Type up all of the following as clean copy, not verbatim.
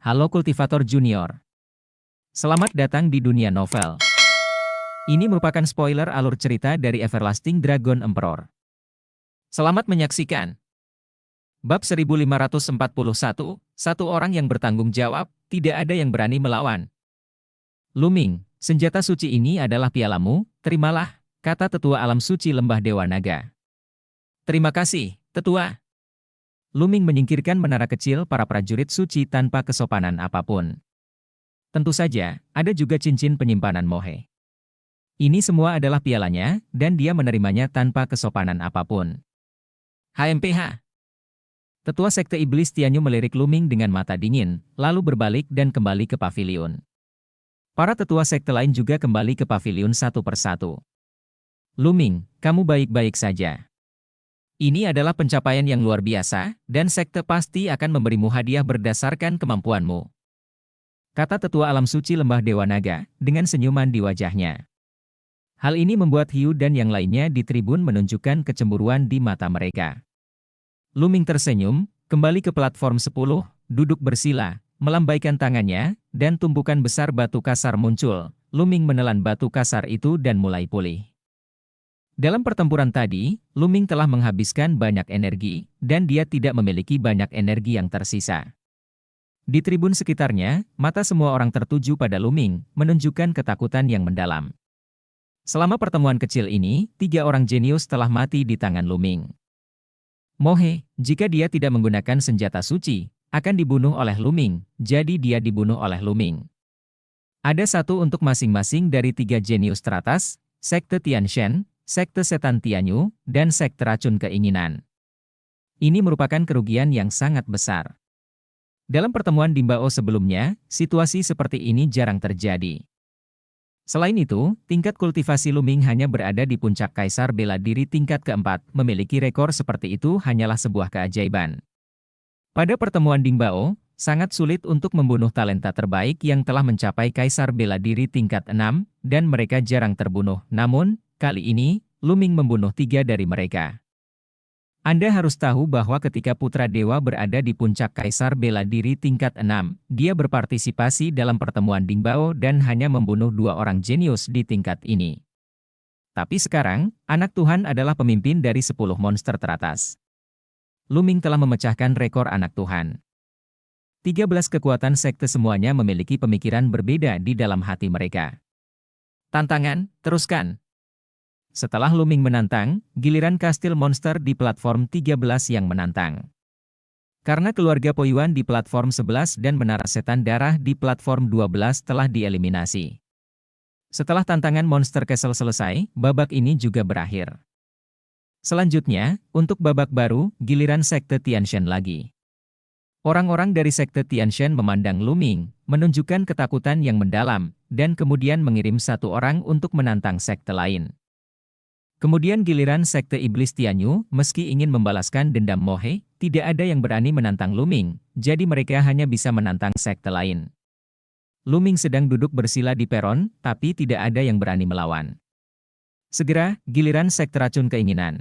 Halo Kultivator Junior. Selamat datang di dunia novel. Ini merupakan spoiler alur cerita dari Everlasting Dragon Emperor. Selamat menyaksikan. Bab 1541, satu orang yang bertanggung jawab, tidak ada yang berani melawan. Luming, senjata suci ini adalah pialamu, terimalah, kata tetua alam suci lembah Dewa Naga. Terima kasih, tetua. Luming menyingkirkan menara kecil para prajurit suci tanpa kesopanan apapun. Tentu saja, ada juga cincin penyimpanan Mohe. Ini semua adalah pialanya, dan dia menerimanya tanpa kesopanan apapun. HMPH. Tetua Sekte Iblis Tianyu melirik Luming dengan mata dingin, lalu berbalik dan kembali ke pavilion. Para tetua sekte lain juga kembali ke pavilion satu persatu. Luming, kamu baik-baik saja. Ini adalah pencapaian yang luar biasa, dan sekte pasti akan memberimu hadiah berdasarkan kemampuanmu. Kata tetua alam suci lembah Dewa Naga, dengan senyuman di wajahnya. Hal ini membuat Hiu dan yang lainnya di tribun menunjukkan kecemburuan di mata mereka. Luming tersenyum, kembali ke platform 10, duduk bersila, melambaikan tangannya, dan tumpukan besar batu kasar muncul. Luming menelan batu kasar itu dan mulai pulih. Dalam pertempuran tadi, Luming telah menghabiskan banyak energi, dan dia tidak memiliki banyak energi yang tersisa. Di tribun sekitarnya, mata semua orang tertuju pada Luming, menunjukkan ketakutan yang mendalam. Selama pertemuan kecil ini, 3 orang jenius telah mati di tangan Luming. Mohe, jika dia tidak menggunakan senjata suci, akan dibunuh oleh Luming, jadi dia dibunuh oleh Luming. Ada satu untuk masing-masing dari 3 jenius teratas, Sekte Tianshan, Sekte Setan Tianyu, dan Sekte Racun Keinginan. Ini merupakan kerugian yang sangat besar. Dalam pertemuan Dimbao sebelumnya, situasi seperti ini jarang terjadi. Selain itu, tingkat kultivasi Luming hanya berada di puncak Kaisar Bela Diri tingkat keempat, memiliki rekor seperti itu hanyalah sebuah keajaiban. Pada pertemuan Dimbao, sangat sulit untuk membunuh talenta terbaik yang telah mencapai Kaisar Bela Diri tingkat 6, dan mereka jarang terbunuh. Namun, kali ini, Luming membunuh 3 dari mereka. Anda harus tahu bahwa ketika Putra Dewa berada di puncak Kaisar Bela Diri tingkat 6, dia berpartisipasi dalam pertemuan Dingbao dan hanya membunuh 2 orang jenius di tingkat ini. Tapi sekarang, anak Tuhan adalah pemimpin dari 10 monster teratas. Luming telah memecahkan rekor anak Tuhan. 13 kekuatan sekte semuanya memiliki pemikiran berbeda di dalam hati mereka. Tantangan, teruskan. Setelah Luming menantang, giliran kastil monster di platform 13 yang menantang. Karena keluarga Poyuan di platform 11 dan menara setan darah di platform 12 telah dieliminasi. Setelah tantangan Monster Castle selesai, babak ini juga berakhir. Selanjutnya, untuk babak baru, giliran Sekte Tianshan lagi. Orang-orang dari Sekte Tianshan memandang Luming, menunjukkan ketakutan yang mendalam, dan kemudian mengirim 1 orang untuk menantang sekte lain. Kemudian giliran Sekte Iblis Tianyu, meski ingin membalaskan dendam Mohe, tidak ada yang berani menantang Luming, jadi mereka hanya bisa menantang sekte lain. Luming sedang duduk bersila di peron, tapi tidak ada yang berani melawan. Segera, giliran Sekte Racun Keinginan.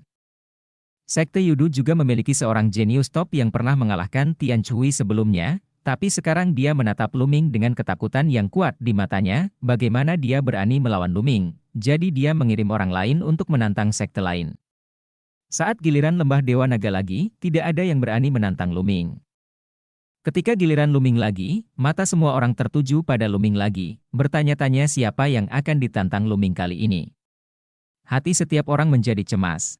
Sekte Yudu juga memiliki seorang jenius top yang pernah mengalahkan Tian Chui sebelumnya, tapi sekarang dia menatap Luming dengan ketakutan yang kuat di matanya, bagaimana dia berani melawan Luming. Jadi dia mengirim orang lain untuk menantang sekte lain. Saat giliran lembah Dewa Naga lagi, tidak ada yang berani menantang Luming. Ketika giliran Luming lagi, mata semua orang tertuju pada Luming lagi, bertanya-tanya siapa yang akan ditantang Luming kali ini. Hati setiap orang menjadi cemas.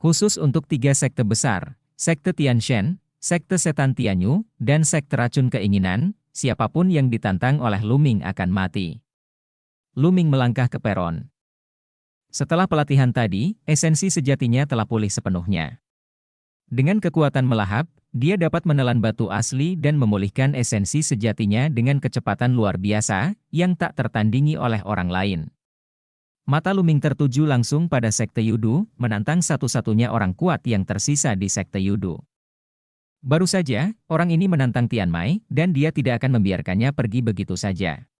Khusus untuk 3 sekte besar, Sekte Tianshan, Sekte Setan Tianyu, dan Sekte Racun Keinginan, siapapun yang ditantang oleh Luming akan mati. Luming melangkah ke peron. Setelah pelatihan tadi, esensi sejatinya telah pulih sepenuhnya. Dengan kekuatan melahap, dia dapat menelan batu asli dan memulihkan esensi sejatinya dengan kecepatan luar biasa, yang tak tertandingi oleh orang lain. Mata Luming tertuju langsung pada Sekte Yudu, menantang satu-satunya orang kuat yang tersisa di Sekte Yudu. Baru saja, orang ini menantang Tianmai, dan dia tidak akan membiarkannya pergi begitu saja.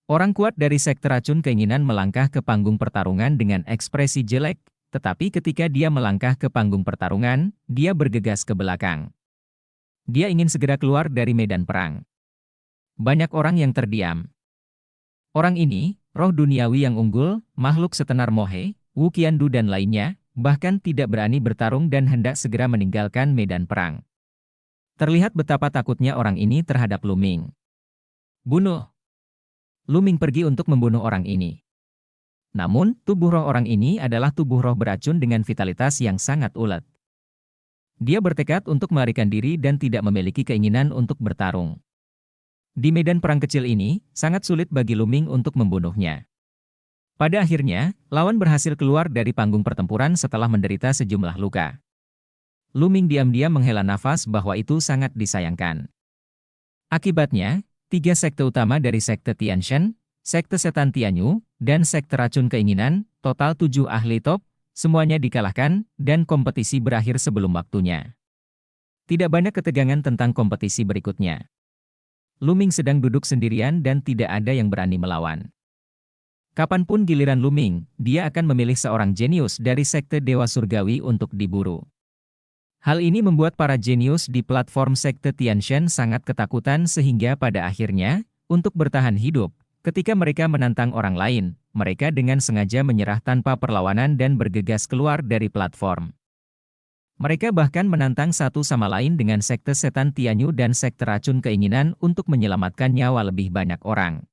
Orang kuat dari Sekte Racun Keinginan melangkah ke panggung pertarungan dengan ekspresi jelek, tetapi ketika dia melangkah ke panggung pertarungan, dia bergegas ke belakang. Dia ingin segera keluar dari medan perang. Banyak orang yang terdiam. Orang ini, roh duniawi yang unggul, makhluk setenar Mohe, Wu Qiandu dan lainnya, bahkan tidak berani bertarung dan hendak segera meninggalkan medan perang. Terlihat betapa takutnya orang ini terhadap Lu Ming. Bunuh! Lu Ming pergi untuk membunuh orang ini. Namun, tubuh roh orang ini adalah tubuh roh beracun dengan vitalitas yang sangat ulet. Dia bertekad untuk melarikan diri dan tidak memiliki keinginan untuk bertarung. Di medan perang kecil ini, sangat sulit bagi Lu Ming untuk membunuhnya. Pada akhirnya, lawan berhasil keluar dari panggung pertempuran setelah menderita sejumlah luka. Lu Ming diam-diam menghela nafas bahwa itu sangat disayangkan. Akibatnya, 3 sekte utama dari sekte Tianshan, sekte setan Tianyu, dan sekte racun keinginan, total 7 ahli top, semuanya dikalahkan, dan kompetisi berakhir sebelum waktunya. Tidak banyak ketegangan tentang kompetisi berikutnya. Lu Ming sedang duduk sendirian dan tidak ada yang berani melawan. Kapanpun giliran Lu Ming, dia akan memilih seorang jenius dari sekte Dewa Surgawi untuk diburu. Hal ini membuat para jenius di platform sekte Tianshan sangat ketakutan sehingga pada akhirnya, untuk bertahan hidup, ketika mereka menantang orang lain, mereka dengan sengaja menyerah tanpa perlawanan dan bergegas keluar dari platform. Mereka bahkan menantang satu sama lain dengan sekte setan Tianyu dan sekte racun keinginan untuk menyelamatkan nyawa lebih banyak orang.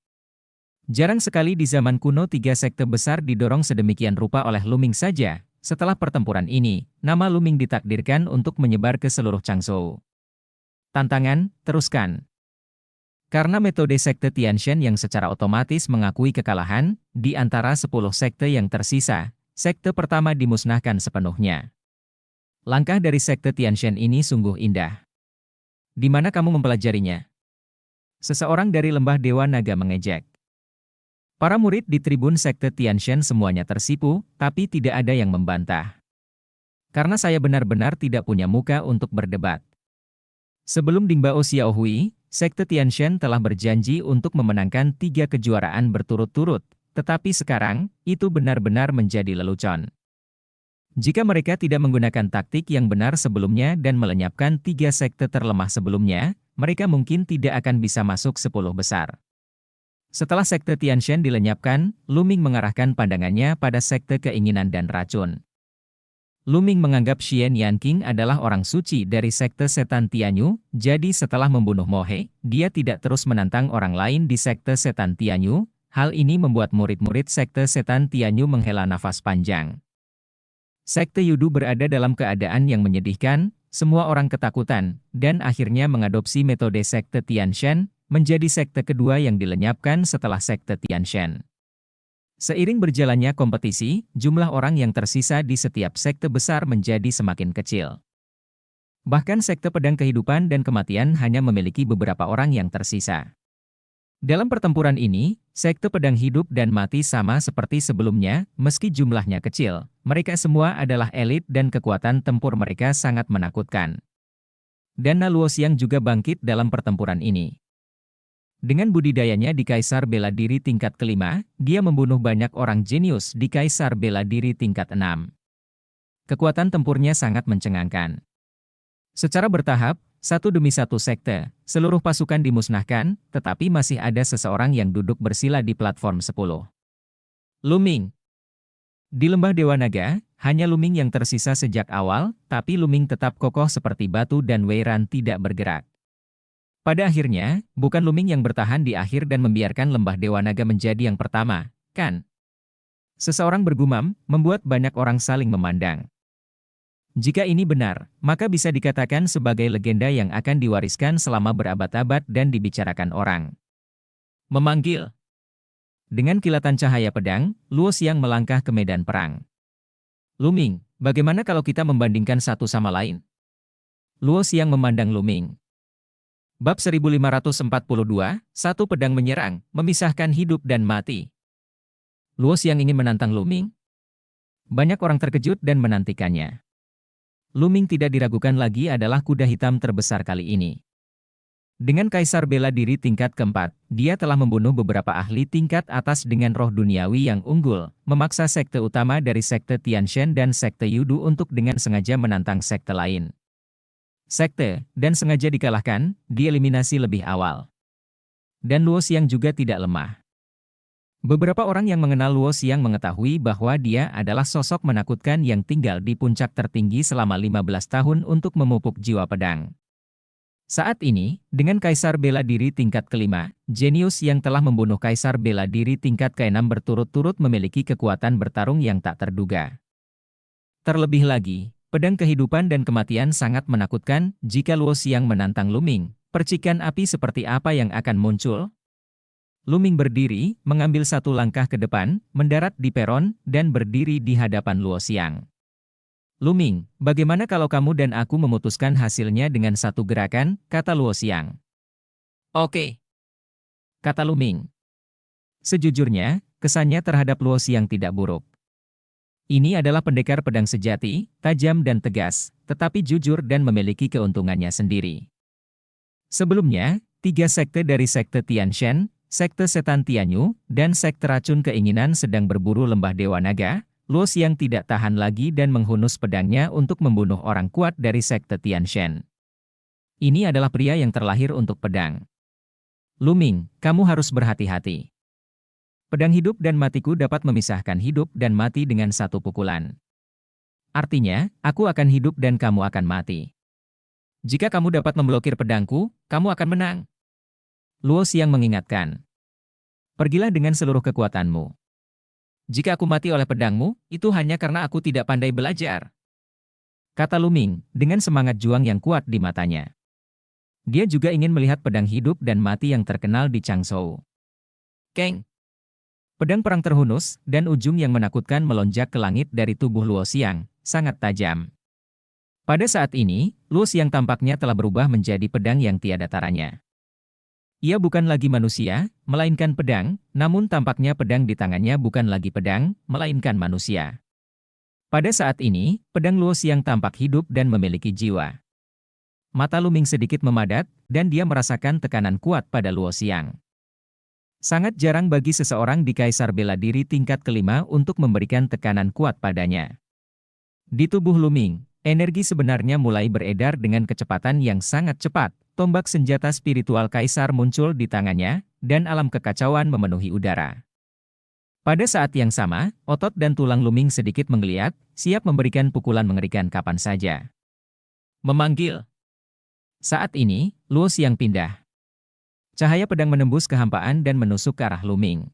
Jarang sekali di zaman kuno 3 sekte besar didorong sedemikian rupa oleh Lu Ming saja. Setelah pertempuran ini, nama Lu Ming ditakdirkan untuk menyebar ke seluruh Changzhou. Tantangan, teruskan. Karena metode sekte Tianshan yang secara otomatis mengakui kekalahan, di antara 10 sekte yang tersisa, sekte pertama dimusnahkan sepenuhnya. Langkah dari sekte Tianshan ini sungguh indah. Di mana kamu mempelajarinya? Seseorang dari lembah Dewa Naga mengejek. Para murid di tribun sekte Tianshan semuanya tersipu, tapi tidak ada yang membantah. Karena saya benar-benar tidak punya muka untuk berdebat. Sebelum Dingbao Xiaohui, sekte Tianshan telah berjanji untuk memenangkan 3 kejuaraan berturut-turut, tetapi sekarang, itu benar-benar menjadi lelucon. Jika mereka tidak menggunakan taktik yang benar sebelumnya dan melenyapkan 3 sekte terlemah sebelumnya, mereka mungkin tidak akan bisa masuk 10 besar. Setelah sekte Tianshan dilenyapkan, Lu Ming mengarahkan pandangannya pada sekte keinginan dan racun. Lu Ming menganggap Xian Yanqing adalah orang suci dari sekte setan Tianyu, jadi setelah membunuh Mohe, dia tidak terus menantang orang lain di sekte setan Tianyu. Hal ini membuat murid-murid sekte setan Tianyu menghela nafas panjang. Sekte Yudu berada dalam keadaan yang menyedihkan, semua orang ketakutan, dan akhirnya mengadopsi metode sekte Tianshan, menjadi sekte kedua yang dilenyapkan setelah sekte Tianshan. Seiring berjalannya kompetisi, jumlah orang yang tersisa di setiap sekte besar menjadi semakin kecil. Bahkan sekte pedang kehidupan dan kematian hanya memiliki beberapa orang yang tersisa. Dalam pertempuran ini, sekte pedang hidup dan mati sama seperti sebelumnya, meski jumlahnya kecil, mereka semua adalah elit dan kekuatan tempur mereka sangat menakutkan. Dan Luoxiang juga bangkit dalam pertempuran ini. Dengan budidayanya di Kaisar Bela Diri tingkat kelima, dia membunuh banyak orang jenius di Kaisar Bela Diri tingkat 6. Kekuatan tempurnya sangat mencengangkan. Secara bertahap, satu demi satu sekte, seluruh pasukan dimusnahkan, tetapi masih ada seseorang yang duduk bersila di platform 10. Lu Ming. Di lembah Dewa Naga, hanya Lu Ming yang tersisa sejak awal, tapi Lu Ming tetap kokoh seperti batu dan Wei Ran tidak bergerak. Pada akhirnya, bukan Lu Ming yang bertahan di akhir dan membiarkan lembah Dewa Naga menjadi yang pertama, kan? Seseorang bergumam, membuat banyak orang saling memandang. Jika ini benar, maka bisa dikatakan sebagai legenda yang akan diwariskan selama berabad-abad dan dibicarakan orang. Memanggil. Dengan kilatan cahaya pedang, Luoxiang melangkah ke medan perang. Lu Ming, bagaimana kalau kita membandingkan satu sama lain? Luoxiang memandang Lu Ming. Bab 1542, satu pedang menyerang, memisahkan hidup dan mati. Luoxiang ingin menantang Lu Ming. Banyak orang terkejut dan menantikannya. Lu Ming tidak diragukan lagi adalah kuda hitam terbesar kali ini. Dengan Kaisar Bela Diri tingkat keempat, dia telah membunuh beberapa ahli tingkat atas dengan roh duniawi yang unggul, memaksa sekte utama dari sekte Tianshan dan sekte Yudu untuk dengan sengaja menantang sekte lain. Sekte, dan sengaja dikalahkan, dieliminasi lebih awal. dan Luo Xiang juga tidak lemah. Beberapa orang yang mengenal Luo Xiang mengetahui bahwa dia adalah sosok menakutkan yang tinggal di puncak tertinggi selama 15 tahun untuk memupuk jiwa pedang. Saat ini, dengan Kaisar Bela Diri tingkat kelima, jenius yang telah membunuh Kaisar Bela Diri tingkat keenam berturut-turut memiliki kekuatan bertarung yang tak terduga. Terlebih lagi, pedang kehidupan dan kematian sangat menakutkan jika Luo Xiang menantang Luming. Percikan api seperti apa yang akan muncul? Luming berdiri, mengambil satu langkah ke depan, mendarat di peron, dan berdiri di hadapan Luo Xiang. Luming, bagaimana kalau kamu dan aku memutuskan hasilnya dengan satu gerakan, kata Luo Xiang. Oke, kata Luming. Sejujurnya, kesannya terhadap Luo Xiang tidak buruk. Ini adalah pendekar pedang sejati, tajam dan tegas, tetapi jujur dan memiliki keuntungannya sendiri. Sebelumnya, 3 sekte dari sekte Tianshan, sekte setan Tianyu, dan sekte racun keinginan sedang berburu lembah Dewa Naga. Luo Xiang tidak tahan lagi dan menghunus pedangnya untuk membunuh orang kuat dari sekte Tianshan. Ini adalah pria yang terlahir untuk pedang. Luming, kamu harus berhati-hati. Pedang hidup dan matiku dapat memisahkan hidup dan mati dengan satu pukulan. Artinya, aku akan hidup dan kamu akan mati. Jika kamu dapat memblokir pedangku, kamu akan menang. Luo Xiang mengingatkan. Pergilah dengan seluruh kekuatanmu. Jika aku mati oleh pedangmu, itu hanya karena aku tidak pandai belajar. Kata Luming, dengan semangat juang yang kuat di matanya. Dia juga ingin melihat pedang hidup dan mati yang terkenal di Changzhou. Keng! Pedang perang terhunus, dan ujung yang menakutkan melonjak ke langit dari tubuh Luo Xiang, sangat tajam. Pada saat ini, Luo Xiang tampaknya telah berubah menjadi pedang yang tiada taranya. Ia bukan lagi manusia, melainkan pedang, namun tampaknya pedang di tangannya bukan lagi pedang, melainkan manusia. Pada saat ini, pedang Luo Xiang tampak hidup dan memiliki jiwa. Mata Luming sedikit memadat, dan dia merasakan tekanan kuat pada Luo Xiang. Sangat jarang bagi seseorang di Kaisar Bela Diri tingkat kelima untuk memberikan tekanan kuat padanya. Di tubuh Luming, energi sebenarnya mulai beredar dengan kecepatan yang sangat cepat. Tombak senjata spiritual Kaisar muncul di tangannya, dan alam kekacauan memenuhi udara. Pada saat yang sama, otot dan tulang Luming sedikit menggeliat, siap memberikan pukulan mengerikan kapan saja. Memanggil. Saat ini, Luo Xiang pindah. Cahaya pedang menembus kehampaan dan menusuk ke arah Luming.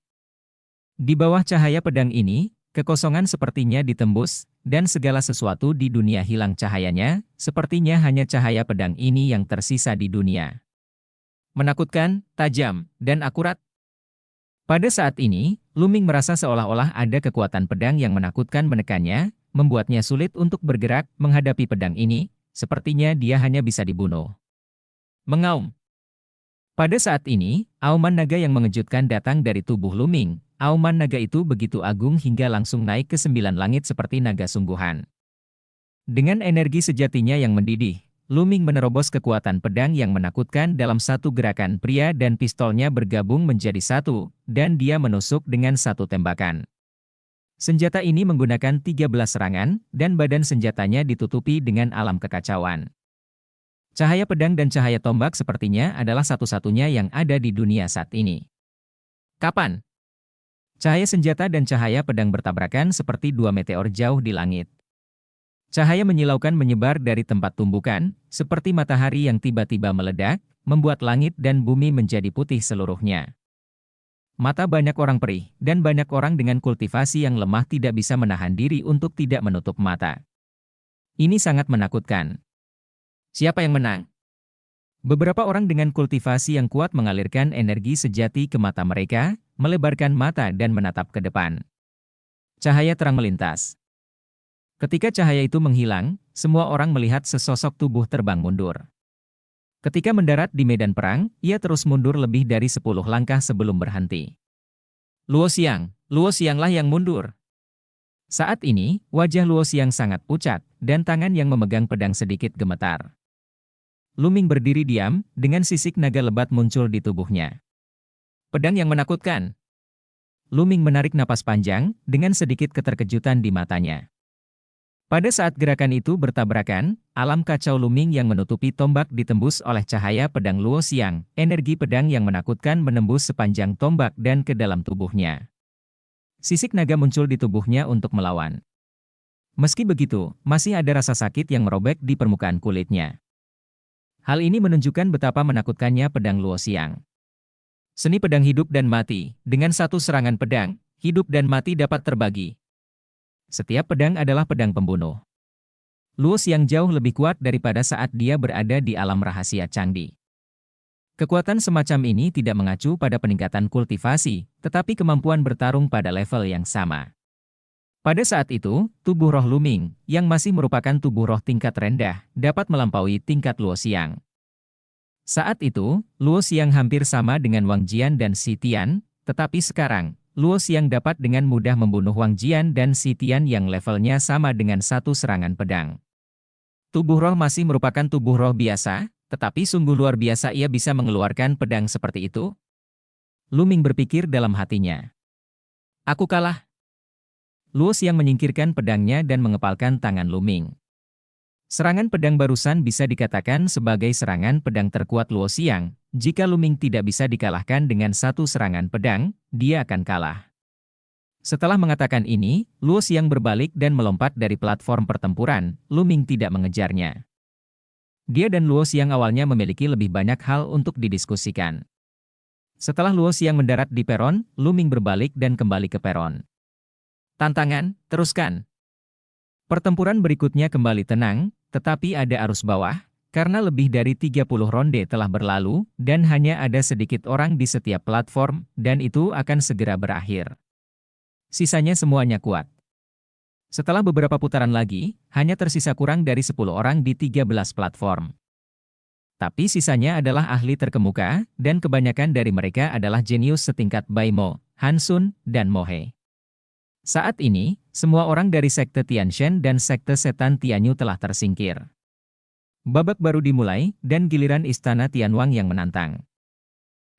Di bawah cahaya pedang ini, kekosongan sepertinya ditembus, dan segala sesuatu di dunia hilang cahayanya, sepertinya hanya cahaya pedang ini yang tersisa di dunia. Menakutkan, tajam, dan akurat. Pada saat ini, Luming merasa seolah-olah ada kekuatan pedang yang menakutkan menekannya, membuatnya sulit untuk bergerak menghadapi pedang ini, sepertinya dia hanya bisa dibunuh. Mengaum. Pada saat ini, auman naga yang mengejutkan datang dari tubuh Luming. Auman naga itu begitu agung hingga langsung naik ke 9 langit seperti naga sungguhan. Dengan energi sejatinya yang mendidih, Luming menerobos kekuatan pedang yang menakutkan dalam satu gerakan. Pria dan pistolnya bergabung menjadi satu, dan dia menusuk dengan satu tembakan. Senjata ini menggunakan 13 serangan, dan badan senjatanya ditutupi dengan alam kekacauan. Cahaya pedang dan cahaya tombak sepertinya adalah satu-satunya yang ada di dunia saat ini. Kapan? Cahaya senjata dan cahaya pedang bertabrakan seperti 2 meteor jauh di langit. Cahaya menyilaukan menyebar dari tempat tumbukan, seperti matahari yang tiba-tiba meledak, membuat langit dan bumi menjadi putih seluruhnya. Mata banyak orang perih, dan banyak orang dengan kultivasi yang lemah tidak bisa menahan diri untuk tidak menutup mata. Ini sangat menakutkan. Siapa yang menang? Beberapa orang dengan kultivasi yang kuat mengalirkan energi sejati ke mata mereka, melebarkan mata dan menatap ke depan. Cahaya terang melintas. Ketika cahaya itu menghilang, semua orang melihat sesosok tubuh terbang mundur. Ketika mendarat di medan perang, ia terus mundur lebih dari 10 langkah sebelum berhenti. Luo Xianglah yang mundur. Saat ini, wajah Luo Xiang sangat pucat, dan tangan yang memegang pedang sedikit gemetar. Luming berdiri diam, dengan sisik naga lebat muncul di tubuhnya. Pedang yang menakutkan. Luming menarik napas panjang, dengan sedikit keterkejutan di matanya. Pada saat gerakan itu bertabrakan, alam kacau Luming yang menutupi tombak ditembus oleh cahaya pedang Luo Xiang, energi pedang yang menakutkan menembus sepanjang tombak dan ke dalam tubuhnya. Sisik naga muncul di tubuhnya untuk melawan. Meski begitu, masih ada rasa sakit yang merobek di permukaan kulitnya. Hal ini menunjukkan betapa menakutkannya pedang Luo Xiang. Seni pedang hidup dan mati, dengan satu serangan pedang, hidup dan mati dapat terbagi. Setiap pedang adalah pedang pembunuh. Luo Xiang jauh lebih kuat daripada saat dia berada di alam rahasia Changdi. Kekuatan semacam ini tidak mengacu pada peningkatan kultivasi, tetapi kemampuan bertarung pada level yang sama. Pada saat itu, tubuh roh Luming, yang masih merupakan tubuh roh tingkat rendah, dapat melampaui tingkat Luo Xiang. Saat itu, Luo Xiang hampir sama dengan Wang Jian dan Xi Tian, tetapi sekarang, Luo Xiang dapat dengan mudah membunuh Wang Jian dan Xi Tian yang levelnya sama dengan satu serangan pedang. Tubuh roh masih merupakan tubuh roh biasa, tetapi sungguh luar biasa ia bisa mengeluarkan pedang seperti itu. Luming berpikir dalam hatinya. Aku kalah. Luo Xiang menyingkirkan pedangnya dan mengepalkan tangan Luming. Serangan pedang barusan bisa dikatakan sebagai serangan pedang terkuat Luo Xiang. Jika Luming tidak bisa dikalahkan dengan satu serangan pedang, dia akan kalah. Setelah mengatakan ini, Luo Xiang berbalik dan melompat dari platform pertempuran. Luming tidak mengejarnya. Dia dan Luo Xiang awalnya memiliki lebih banyak hal untuk didiskusikan. Setelah Luo Xiang mendarat di peron, Luming berbalik dan kembali ke peron. Tantangan, teruskan. Pertempuran berikutnya kembali tenang, tetapi ada arus bawah. Karena lebih dari 30 ronde telah berlalu, dan hanya ada sedikit orang di setiap platform, dan itu akan segera berakhir. Sisanya semuanya kuat. Setelah beberapa putaran lagi, hanya tersisa kurang dari 10 orang di 13 platform. Tapi sisanya adalah ahli terkemuka, dan kebanyakan dari mereka adalah jenius setingkat Bai Mo, Han Sun, dan Mo He. Saat ini, semua orang dari Sekte Tianshan dan Sekte Setan Tianyu telah tersingkir. Babak baru dimulai, dan giliran Istana Tianwang yang menantang.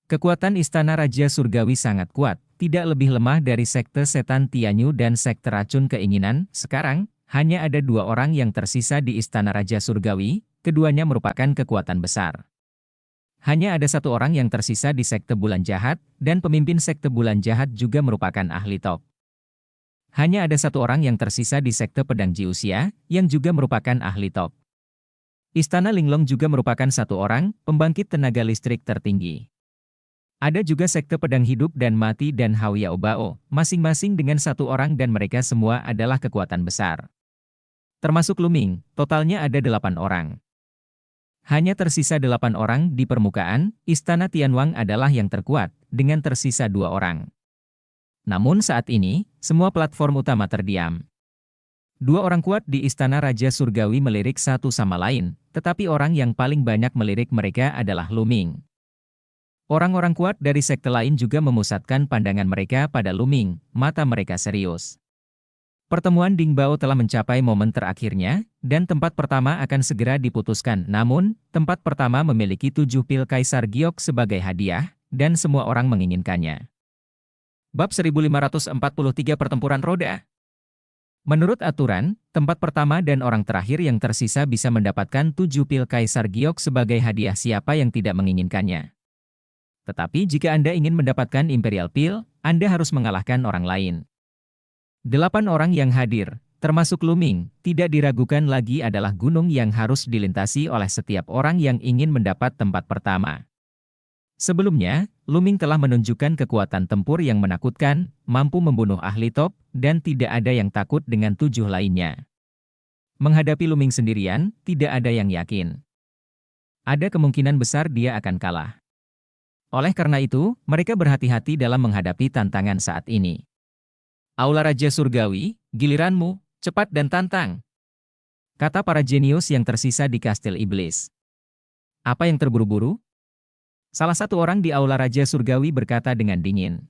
Kekuatan Istana Raja Surgawi sangat kuat, tidak lebih lemah dari Sekte Setan Tianyu dan Sekte Racun Keinginan. Sekarang, hanya ada 2 orang yang tersisa di Istana Raja Surgawi, keduanya merupakan kekuatan besar. Hanya ada 1 orang yang tersisa di Sekte Bulan Jahat, dan pemimpin Sekte Bulan Jahat juga merupakan ahli top. Hanya ada 1 orang yang tersisa di Sekte Pedang Jiuxia, yang juga merupakan ahli top. Istana Linglong juga merupakan 1 orang, pembangkit tenaga listrik tertinggi. Ada juga Sekte Pedang Hidup dan Mati dan Hao Yao Bao, masing-masing dengan 1 orang dan mereka semua adalah kekuatan besar. Termasuk Luming, totalnya ada 8 orang. Hanya tersisa 8 orang di permukaan, Istana Tianwang adalah yang terkuat, dengan tersisa 2 orang. Namun saat ini, semua platform utama terdiam. 2 orang kuat di Istana Raja Surgawi melirik satu sama lain, tetapi orang yang paling banyak melirik mereka adalah Luming. Orang-orang kuat dari sekte lain juga memusatkan pandangan mereka pada Luming, mata mereka serius. Pertemuan Ding Bao telah mencapai momen terakhirnya, dan tempat pertama akan segera diputuskan. Namun, tempat pertama memiliki 7 pil Kaisar Giok sebagai hadiah, dan semua orang menginginkannya. Bab 1543 Pertempuran Roda. Menurut aturan, tempat pertama dan orang terakhir yang tersisa bisa mendapatkan 7 pil Kaisar Giok sebagai hadiah siapa yang tidak menginginkannya. Tetapi jika Anda ingin mendapatkan Imperial Pil, Anda harus mengalahkan orang lain. 8 orang yang hadir, termasuk Luming, tidak diragukan lagi adalah gunung yang harus dilintasi oleh setiap orang yang ingin mendapat tempat pertama. Sebelumnya, Luming telah menunjukkan kekuatan tempur yang menakutkan, mampu membunuh ahli top, dan tidak ada yang takut dengan 7 lainnya. Menghadapi Luming sendirian, tidak ada yang yakin. Ada kemungkinan besar dia akan kalah. Oleh karena itu, mereka berhati-hati dalam menghadapi tantangan saat ini. Aula Raja Surgawi, giliranmu, cepat dan tantang, kata para jenius yang tersisa di Kastil Iblis. Apa yang terburu-buru? Salah satu orang di Aula Raja Surgawi berkata dengan dingin.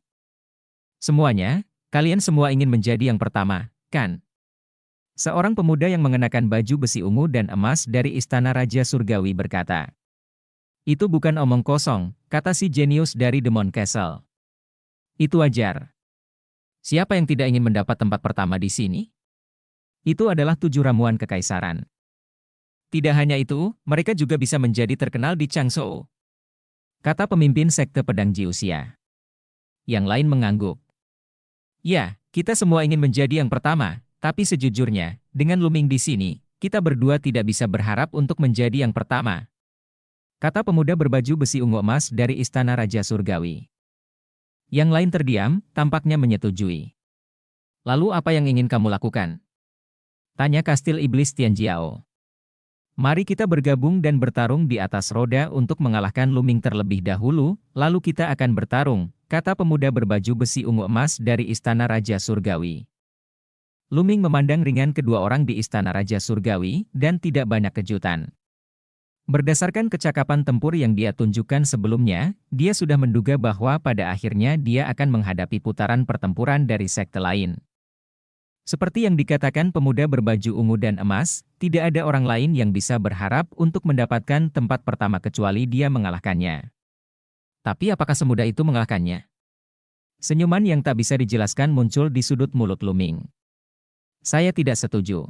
Semuanya, kalian semua ingin menjadi yang pertama, kan? Seorang pemuda yang mengenakan baju besi ungu dan emas dari Istana Raja Surgawi berkata. Itu bukan omong kosong, kata si jenius dari Demon Castle. Itu wajar. Siapa yang tidak ingin mendapat tempat pertama di sini? Itu adalah 7 ramuan kekaisaran. Tidak hanya itu, mereka juga bisa menjadi terkenal di Changzhou, kata pemimpin sekte pedang Jiuxia. Yang lain mengangguk. Ya, kita semua ingin menjadi yang pertama, tapi sejujurnya, dengan Luming di sini, kita berdua tidak bisa berharap untuk menjadi yang pertama, kata pemuda berbaju besi ungu emas dari Istana Raja Surgawi. Yang lain terdiam, tampaknya menyetujui. Lalu apa yang ingin kamu lakukan? Tanya Kastil Iblis Tianjiao. Mari kita bergabung dan bertarung di atas roda untuk mengalahkan Luming terlebih dahulu, lalu kita akan bertarung, kata pemuda berbaju besi ungu emas dari Istana Raja Surgawi. Luming memandang ringan kedua orang di Istana Raja Surgawi, dan tidak banyak kejutan. Berdasarkan kecakapan tempur yang dia tunjukkan sebelumnya, dia sudah menduga bahwa pada akhirnya dia akan menghadapi putaran pertempuran dari sekte lain. Seperti yang dikatakan pemuda berbaju ungu dan emas, tidak ada orang lain yang bisa berharap untuk mendapatkan tempat pertama kecuali dia mengalahkannya. Tapi apakah semudah itu mengalahkannya? Senyuman yang tak bisa dijelaskan muncul di sudut mulut Luming. Saya tidak setuju.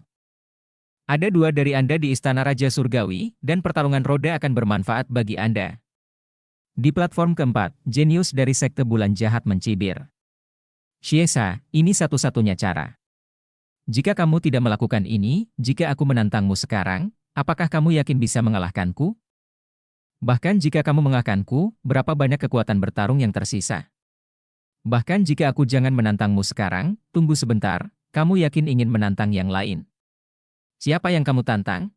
Ada 2 dari Anda di Istana Raja Surgawi, dan pertarungan roda akan bermanfaat bagi Anda. Di platform keempat, jenius dari sekte bulan jahat mencibir. Shiesa, ini satu-satunya cara. Jika kamu tidak melakukan ini, jika aku menantangmu sekarang, apakah kamu yakin bisa mengalahkanku? Bahkan jika kamu mengalahkanku, berapa banyak kekuatan bertarung yang tersisa? Bahkan jika aku jangan menantangmu sekarang, tunggu sebentar, kamu yakin ingin menantang yang lain? Siapa yang kamu tantang?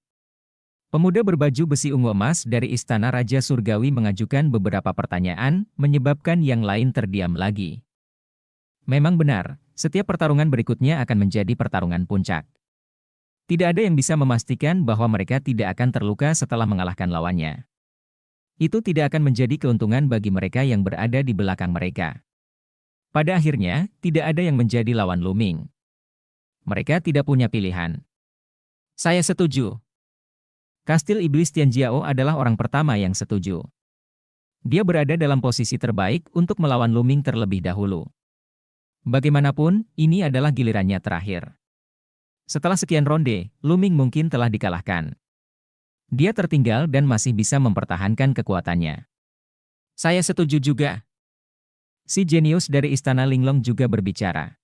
Pemuda berbaju besi ungu emas dari Istana Raja Surgawi mengajukan beberapa pertanyaan, menyebabkan yang lain terdiam lagi. Memang benar, setiap pertarungan berikutnya akan menjadi pertarungan puncak. Tidak ada yang bisa memastikan bahwa mereka tidak akan terluka setelah mengalahkan lawannya. Itu tidak akan menjadi keuntungan bagi mereka yang berada di belakang mereka. Pada akhirnya, tidak ada yang menjadi lawan Luming. Mereka tidak punya pilihan. Saya setuju. Kastil Iblis Tianjiao adalah orang pertama yang setuju. Dia berada dalam posisi terbaik untuk melawan Luming terlebih dahulu. Bagaimanapun, ini adalah gilirannya terakhir. Setelah sekian ronde, Luming mungkin telah dikalahkan. Dia tertinggal dan masih bisa mempertahankan kekuatannya. Saya setuju juga. Si jenius dari Istana Linglong juga berbicara.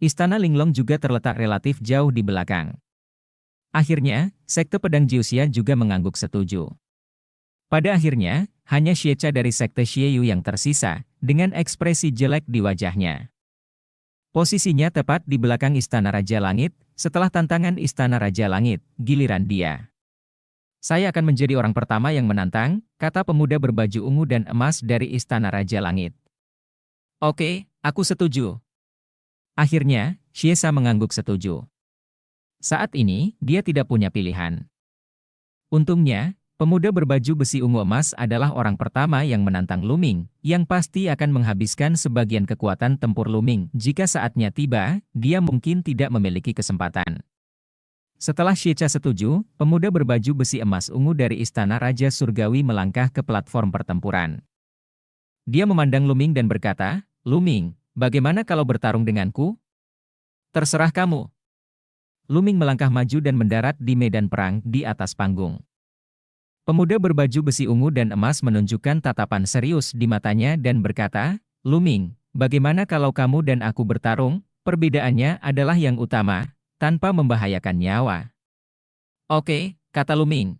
Istana Linglong juga terletak relatif jauh di belakang. Akhirnya, sekte pedang Jiuxia juga mengangguk setuju. Pada akhirnya, hanya Xiecha dari sekte Xieyu yang tersisa, dengan ekspresi jelek di wajahnya. Posisinya tepat di belakang Istana Raja Langit, setelah tantangan Istana Raja Langit, giliran dia. Saya akan menjadi orang pertama yang menantang, kata pemuda berbaju ungu dan emas dari Istana Raja Langit. Oke, aku setuju. Akhirnya, Xiesa mengangguk setuju. Saat ini, dia tidak punya pilihan. Untungnya, pemuda berbaju besi ungu emas adalah orang pertama yang menantang Luming, yang pasti akan menghabiskan sebagian kekuatan tempur Luming. Jika saatnya tiba, dia mungkin tidak memiliki kesempatan. Setelah Xiecha setuju, pemuda berbaju besi emas ungu dari Istana Raja Surgawi melangkah ke platform pertempuran. Dia memandang Luming dan berkata, Luming, bagaimana kalau bertarung denganku? Terserah kamu. Luming melangkah maju dan mendarat di medan perang di atas panggung. Pemuda berbaju besi ungu dan emas menunjukkan tatapan serius di matanya dan berkata, Luming, bagaimana kalau kamu dan aku bertarung? Perbedaannya adalah yang utama, tanpa membahayakan nyawa. Oke, kata Luming.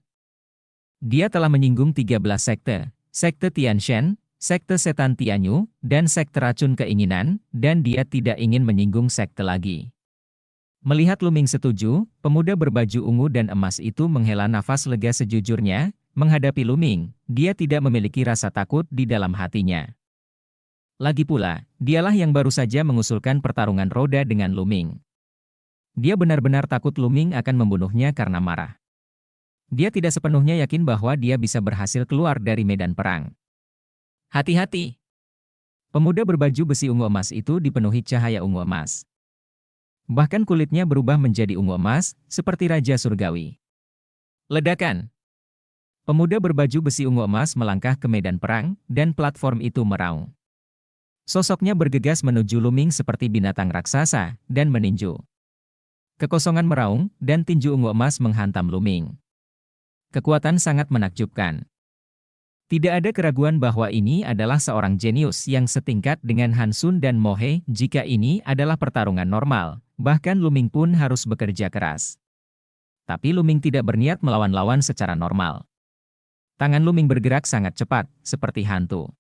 Dia telah menyinggung 13 sekte, sekte Tianshen, sekte setan Tianyu, dan sekte racun keinginan, dan dia tidak ingin menyinggung sekte lagi. Melihat Luming setuju, pemuda berbaju ungu dan emas itu menghela nafas lega sejujurnya, menghadapi Luming, dia tidak memiliki rasa takut di dalam hatinya. Lagi pula, dialah yang baru saja mengusulkan pertarungan roda dengan Luming. Dia benar-benar takut Luming akan membunuhnya karena marah. Dia tidak sepenuhnya yakin bahwa dia bisa berhasil keluar dari medan perang. Hati-hati! Pemuda berbaju besi ungu emas itu dipenuhi cahaya ungu emas. Bahkan kulitnya berubah menjadi ungu emas, seperti Raja Surgawi. Ledakan! Pemuda berbaju besi ungu emas melangkah ke medan perang, dan platform itu meraung. Sosoknya bergegas menuju Luming seperti binatang raksasa, dan meninju. Kekosongan meraung, dan tinju ungu emas menghantam Luming. Kekuatan sangat menakjubkan. Tidak ada keraguan bahwa ini adalah seorang jenius yang setingkat dengan Hansun dan Mohe. Jika ini adalah pertarungan normal, bahkan Luming pun harus bekerja keras. Tapi Luming tidak berniat melawan lawan secara normal. Tangan Luming bergerak sangat cepat, seperti hantu.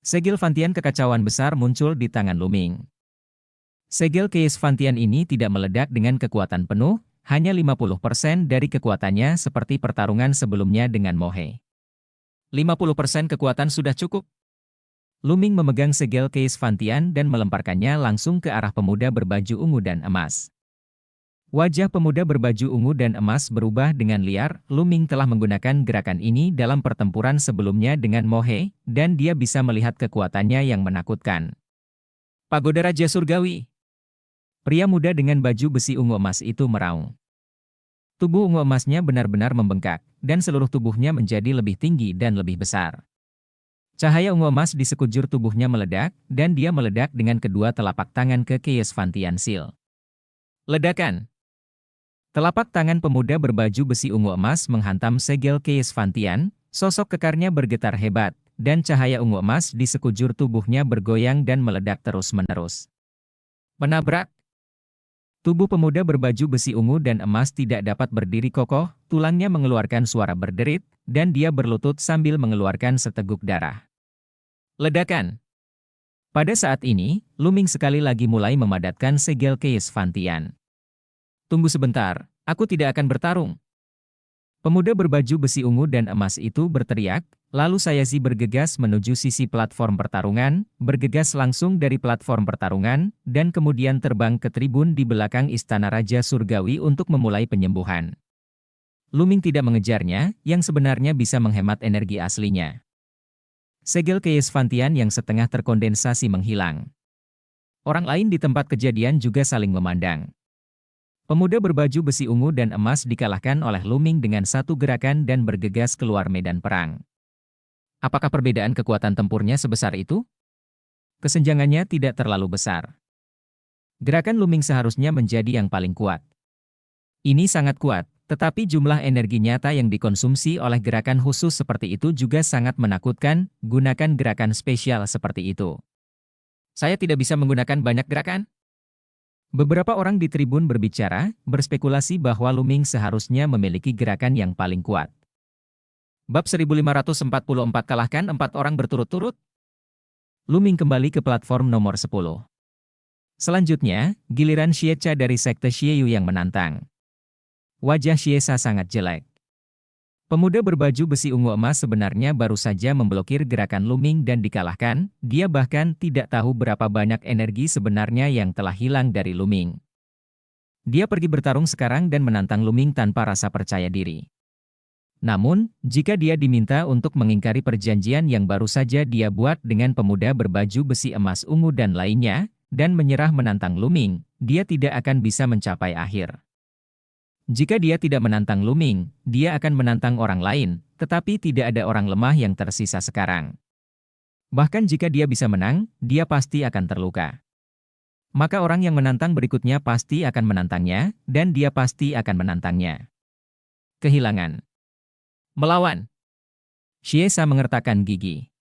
Segel Fantian kekacauan besar muncul di tangan Luming. Segel Keis Fantian ini tidak meledak dengan kekuatan penuh, hanya 50% dari kekuatannya seperti pertarungan sebelumnya dengan Mohe. 50% kekuatan sudah cukup. Luming memegang segel Keis Fantian dan melemparkannya langsung ke arah pemuda berbaju ungu dan emas. Wajah pemuda berbaju ungu dan emas berubah dengan liar. Luming telah menggunakan gerakan ini dalam pertempuran sebelumnya dengan Mohe, dan dia bisa melihat kekuatannya yang menakutkan. Pagoda Raja Surgawi. Pria muda dengan baju besi ungu emas itu meraung. Tubuh ungu emasnya benar-benar membengkak, dan seluruh tubuhnya menjadi lebih tinggi dan lebih besar. Cahaya ungu emas di sekujur tubuhnya meledak, dan dia meledak dengan kedua telapak tangan ke Keis Fantian Seal. Ledakan. Telapak tangan pemuda berbaju besi ungu emas menghantam segel Keis Fantian, sosok kekarnya bergetar hebat, dan cahaya ungu emas di sekujur tubuhnya bergoyang dan meledak terus-menerus. Menabrak. Tubuh pemuda berbaju besi ungu dan emas tidak dapat berdiri kokoh, tulangnya mengeluarkan suara berderit, dan dia berlutut sambil mengeluarkan seteguk darah. Ledakan. Pada saat ini, Luming sekali lagi mulai memadatkan segel Keis Fantian. Tunggu sebentar, aku tidak akan bertarung. Pemuda berbaju besi ungu dan emas itu berteriak, lalu Sayazi bergegas menuju sisi platform pertarungan, bergegas langsung dari platform pertarungan, dan kemudian terbang ke tribun di belakang Istana Raja Surgawi untuk memulai penyembuhan. Luming tidak mengejarnya, yang sebenarnya bisa menghemat energi aslinya. Segel Keis Fantian yang setengah terkondensasi menghilang. Orang lain di tempat kejadian juga saling memandang. Pemuda berbaju besi ungu dan emas dikalahkan oleh Luming dengan satu gerakan dan bergegas keluar medan perang. Apakah perbedaan kekuatan tempurnya sebesar itu? Kesenjangannya tidak terlalu besar. Gerakan Luming seharusnya menjadi yang paling kuat. Ini sangat kuat, tetapi jumlah energi nyata yang dikonsumsi oleh gerakan khusus seperti itu juga sangat menakutkan. Gunakan gerakan spesial seperti itu. Saya tidak bisa menggunakan banyak gerakan? Beberapa orang di tribun berbicara, berspekulasi bahwa Luming seharusnya memiliki gerakan yang paling kuat. Bab 1544 kalahkan 4 orang berturut-turut. Luming kembali ke platform nomor 10. Selanjutnya, giliran Xiecha dari Sekte Xieyu yang menantang. Wajah Xiesa sangat jelek. Pemuda berbaju besi ungu emas sebenarnya baru saja memblokir gerakan Luming dan dikalahkan, dia bahkan tidak tahu berapa banyak energi sebenarnya yang telah hilang dari Luming. Dia pergi bertarung sekarang dan menantang Luming tanpa rasa percaya diri. Namun, jika dia diminta untuk mengingkari perjanjian yang baru saja dia buat dengan pemuda berbaju besi emas ungu dan lainnya, dan menyerah menantang Luming, dia tidak akan bisa mencapai akhir. Jika dia tidak menantang Luming, dia akan menantang orang lain, tetapi tidak ada orang lemah yang tersisa sekarang. Bahkan jika dia bisa menang, dia pasti akan terluka. Maka orang yang menantang berikutnya pasti akan menantangnya, dan dia pasti akan menantangnya. Kehilangan. Melawan. Xiesa mengertakkan gigi.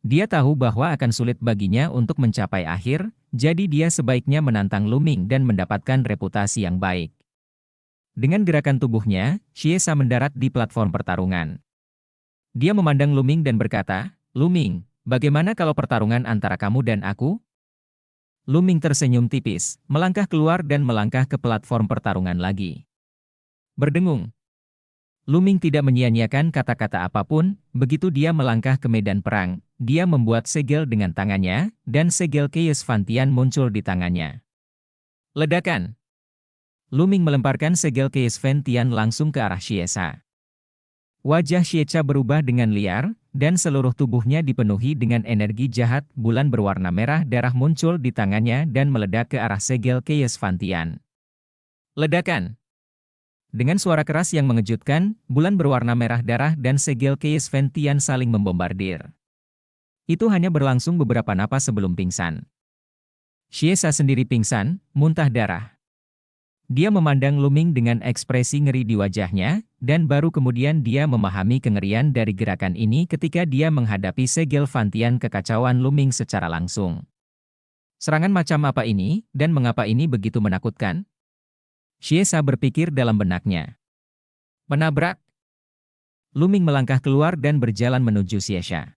Dia tahu bahwa akan sulit baginya untuk mencapai akhir, jadi dia sebaiknya menantang Luming dan mendapatkan reputasi yang baik. Dengan gerakan tubuhnya, Xiesa mendarat di platform pertarungan. Dia memandang Luming dan berkata, "Luming, bagaimana kalau pertarungan antara kamu dan aku?" Luming tersenyum tipis, melangkah keluar dan melangkah ke platform pertarungan lagi. Berdengung. Luming tidak menyia-nyiakan kata-kata apapun, begitu dia melangkah ke medan perang, dia membuat segel dengan tangannya, dan segel Keis Fantian muncul di tangannya. Ledakan. Luming melemparkan segel Keis Fantian langsung ke arah Xiesa. Wajah Xiesa berubah dengan liar, dan seluruh tubuhnya dipenuhi dengan energi jahat. Bulan berwarna merah darah muncul di tangannya dan meledak ke arah segel Keis Fantian. Ledakan. Dengan suara keras yang mengejutkan, bulan berwarna merah darah dan segel Keis Fantian saling membombardir. Itu hanya berlangsung beberapa napas sebelum pingsan. Xiesa sendiri pingsan, muntah darah. Dia memandang Luming dengan ekspresi ngeri di wajahnya, dan baru kemudian dia memahami kengerian dari gerakan ini ketika dia menghadapi segel Fantian kekacauan Luming secara langsung. Serangan macam apa ini, dan mengapa ini begitu menakutkan? Xiesa berpikir dalam benaknya. Menabrak. Luming melangkah keluar dan berjalan menuju Xiesa.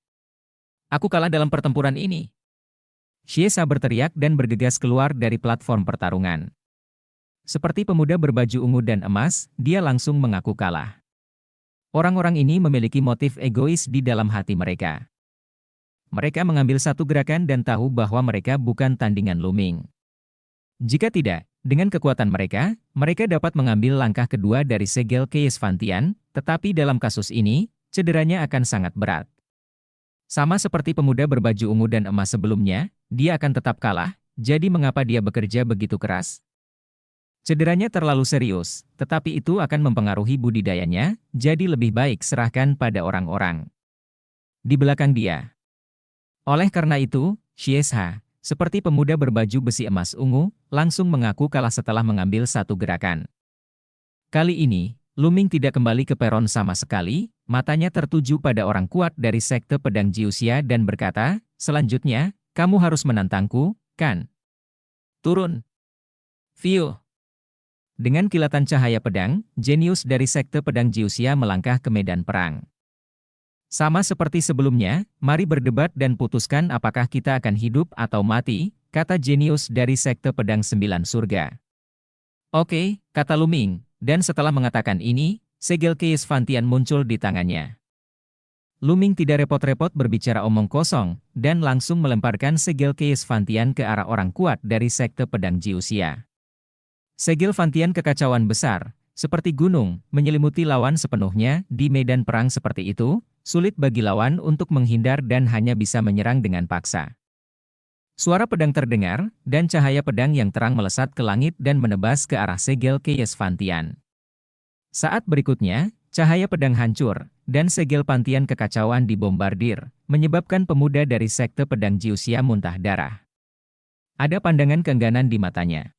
Aku kalah dalam pertempuran ini. Xiesa berteriak dan bergegas keluar dari platform pertarungan. Seperti pemuda berbaju ungu dan emas, dia langsung mengaku kalah. Orang-orang ini memiliki motif egois di dalam hati mereka. Mereka mengambil satu gerakan dan tahu bahwa mereka bukan tandingan Luming. Jika tidak, dengan kekuatan mereka, mereka dapat mengambil langkah kedua dari segel Keis Fantian, tetapi dalam kasus ini, cederanya akan sangat berat. Sama seperti pemuda berbaju ungu dan emas sebelumnya, dia akan tetap kalah, jadi mengapa dia bekerja begitu keras? Cederanya terlalu serius, tetapi itu akan mempengaruhi budidayanya, jadi lebih baik serahkan pada orang-orang di belakang dia. Oleh karena itu, Xiesa, seperti pemuda berbaju besi emas ungu, langsung mengaku kalah setelah mengambil satu gerakan. Kali ini, Luming tidak kembali ke peron sama sekali, matanya tertuju pada orang kuat dari sekte pedang Jiuxia dan berkata, selanjutnya, kamu harus menantangku, kan? Turun. View. Dengan kilatan cahaya pedang, jenius dari sekte pedang Jiuxia melangkah ke medan perang. Sama seperti sebelumnya, mari berdebat dan putuskan apakah kita akan hidup atau mati, kata jenius dari sekte pedang 9 surga. Oke, kata Luming, dan setelah mengatakan ini, segel Keis Fantian muncul di tangannya. Luming tidak repot-repot berbicara omong kosong, dan langsung melemparkan segel Keis Fantian ke arah orang kuat dari sekte pedang Jiuxia. Segel Fantian kekacauan besar, seperti gunung, menyelimuti lawan sepenuhnya. Di medan perang seperti itu, sulit bagi lawan untuk menghindar dan hanya bisa menyerang dengan paksa. Suara pedang terdengar, dan cahaya pedang yang terang melesat ke langit dan menebas ke arah segel Keis Fantian. Saat berikutnya, cahaya pedang hancur, dan segel Fantian kekacauan dibombardir, menyebabkan pemuda dari sekte pedang Jiuxia muntah darah. Ada pandangan keengganan di matanya.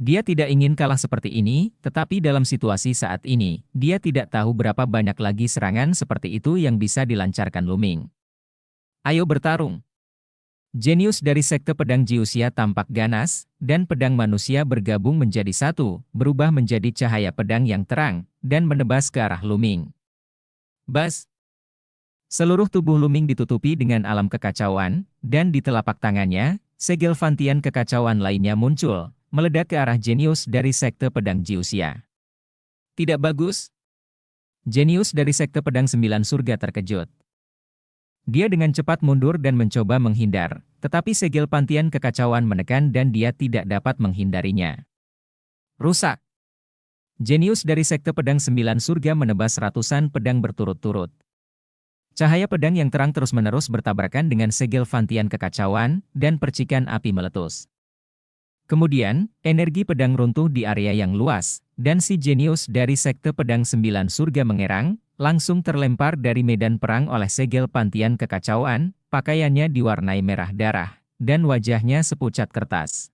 Dia tidak ingin kalah seperti ini, tetapi dalam situasi saat ini, dia tidak tahu berapa banyak lagi serangan seperti itu yang bisa dilancarkan Luming. Ayo bertarung. Jenius dari sekte pedang Jiuxia tampak ganas, dan pedang manusia bergabung menjadi satu, berubah menjadi cahaya pedang yang terang, dan menebas ke arah Luming. Bas! Seluruh tubuh Luming ditutupi dengan alam kekacauan, dan di telapak tangannya, segel Fantian kekacauan lainnya muncul, meledak ke arah jenius dari sekte pedang Jiuxia. Tidak bagus. Jenius dari sekte pedang 9 surga terkejut. Dia dengan cepat mundur dan mencoba menghindar, tetapi segel Fantian kekacauan menekan dan dia tidak dapat menghindarinya. Rusak. Jenius dari sekte pedang 9 surga menebas ratusan pedang berturut-turut. Cahaya pedang yang terang terus-menerus bertabrakan dengan segel Fantian kekacauan, dan percikan api meletus. Kemudian, energi pedang runtuh di area yang luas, dan si jenius dari sekte pedang 9 surga mengerang, langsung terlempar dari medan perang oleh segel Fantian kekacauan, pakaiannya diwarnai merah darah, dan wajahnya sepucat kertas.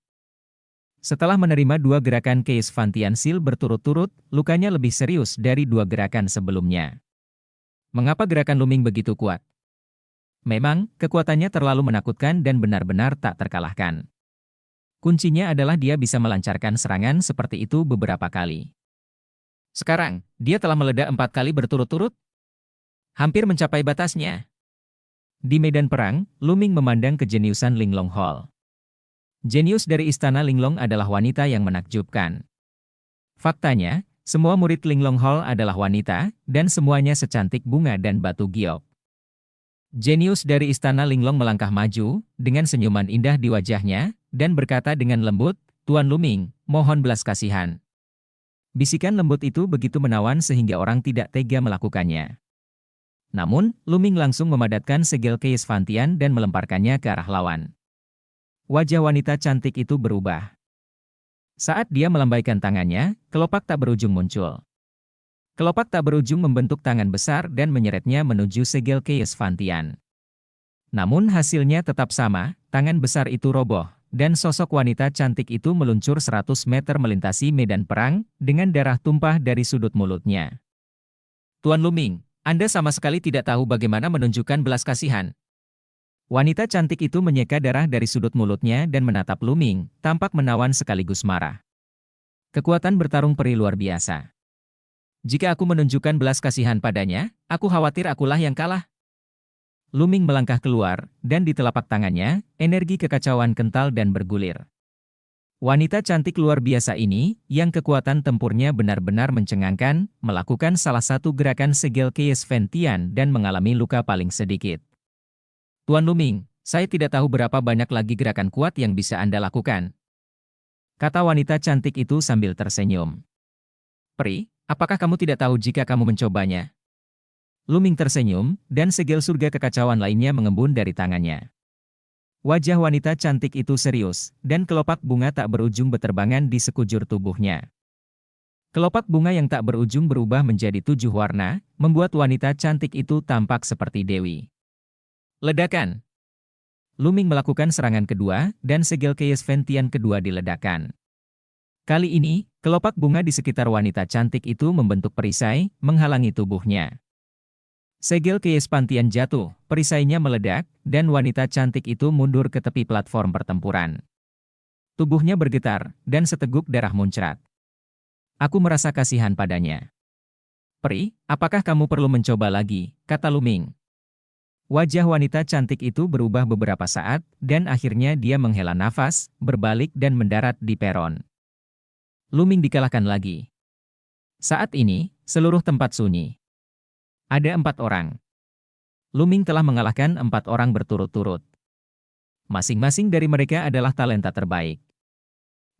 Setelah menerima dua gerakan Keis Fantian Seal berturut-turut, lukanya lebih serius dari dua gerakan sebelumnya. Mengapa gerakan Luming begitu kuat? Memang, kekuatannya terlalu menakutkan dan benar-benar tak terkalahkan. Kuncinya adalah dia bisa melancarkan serangan seperti itu beberapa kali. Sekarang, dia telah meledak 4 kali berturut-turut. Hampir mencapai batasnya. Di medan perang, Luming memandang kejeniusan Linglong Hall. Jenius dari istana Linglong adalah wanita yang menakjubkan. Faktanya, semua murid Linglong Hall adalah wanita, dan semuanya secantik bunga dan batu giok. Jenius dari istana Linglong melangkah maju, dengan senyuman indah di wajahnya, dan berkata dengan lembut, Tuan Luming, mohon belas kasihan. Bisikan lembut itu begitu menawan sehingga orang tidak tega melakukannya. Namun, Luming langsung memadatkan segel Keis Fantian dan melemparkannya ke arah lawan. Wajah wanita cantik itu berubah. Saat dia melambaikan tangannya, kelopak tak berujung muncul. Kelopak tak berujung membentuk tangan besar dan menyeretnya menuju segel Keis Fantian. Namun hasilnya tetap sama, tangan besar itu roboh, dan sosok wanita cantik itu meluncur 100 meter melintasi medan perang, dengan darah tumpah dari sudut mulutnya. Tuan Luming, Anda sama sekali tidak tahu bagaimana menunjukkan belas kasihan. Wanita cantik itu menyeka darah dari sudut mulutnya dan menatap Luming, tampak menawan sekaligus marah. Kekuatan bertarung peri luar biasa. Jika aku menunjukkan belas kasihan padanya, aku khawatir akulah yang kalah. Luming melangkah keluar, dan di telapak tangannya, energi kekacauan kental dan bergulir. Wanita cantik luar biasa ini, yang kekuatan tempurnya benar-benar mencengangkan, melakukan salah satu gerakan segel Kees Ventian dan mengalami luka paling sedikit. Tuan Luming, saya tidak tahu berapa banyak lagi gerakan kuat yang bisa Anda lakukan, kata wanita cantik itu sambil tersenyum. Peri, apakah kamu tidak tahu jika kamu mencobanya? Luming tersenyum, dan segel surga kekacauan lainnya mengembun dari tangannya. Wajah wanita cantik itu serius, dan kelopak bunga tak berujung beterbangan di sekujur tubuhnya. Kelopak bunga yang tak berujung berubah menjadi 7 warna, membuat wanita cantik itu tampak seperti dewi. Ledakan. Luming melakukan serangan kedua, dan segel Kees Ventian kedua diledakkan. Kali ini, kelopak bunga di sekitar wanita cantik itu membentuk perisai, menghalangi tubuhnya. Segel Kees Pantian jatuh, perisainya meledak, dan wanita cantik itu mundur ke tepi platform pertempuran. Tubuhnya bergetar, dan seteguk darah muncrat. Aku merasa kasihan padanya. Peri, apakah kamu perlu mencoba lagi, kata Luming. Wajah wanita cantik itu berubah beberapa saat, dan akhirnya dia menghela nafas, berbalik dan mendarat di peron. Luming dikalahkan lagi. Saat ini, seluruh tempat sunyi. Ada 4 orang. Luming telah mengalahkan 4 orang berturut-turut. Masing-masing dari mereka adalah talenta terbaik.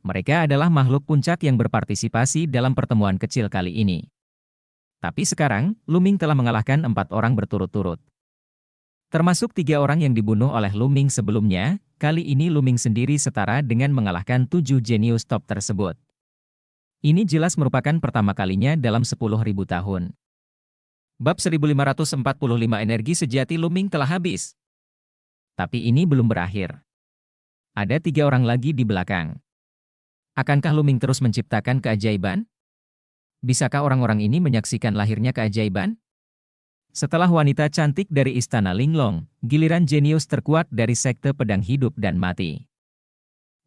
Mereka adalah makhluk puncak yang berpartisipasi dalam pertemuan kecil kali ini. Tapi sekarang, Luming telah mengalahkan 4 orang berturut-turut. Termasuk 3 orang yang dibunuh oleh Luming sebelumnya, kali ini Luming sendiri setara dengan mengalahkan 7 jenius top tersebut. Ini jelas merupakan pertama kalinya dalam 10.000 tahun. Bab 1545 energi sejati Luming telah habis. Tapi ini belum berakhir. Ada 3 orang lagi di belakang. Akankah Luming terus menciptakan keajaiban? Bisakah orang-orang ini menyaksikan lahirnya keajaiban? Setelah wanita cantik dari Istana Linglong, giliran jenius terkuat dari Sekte Pedang Hidup dan Mati.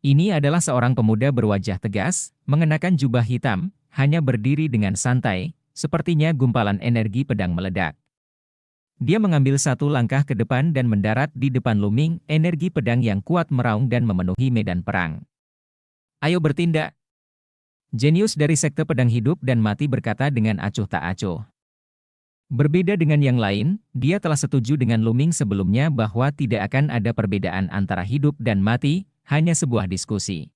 Ini adalah seorang pemuda berwajah tegas, mengenakan jubah hitam, hanya berdiri dengan santai, sepertinya gumpalan energi pedang meledak. Dia mengambil 1 langkah ke depan dan mendarat di depan Luming, energi pedang yang kuat meraung dan memenuhi medan perang. Ayo bertindak! Jenius dari Sekte Pedang Hidup dan Mati berkata dengan acuh tak acuh. Berbeda dengan yang lain, dia telah setuju dengan Luming sebelumnya bahwa tidak akan ada perbedaan antara hidup dan mati, hanya sebuah diskusi.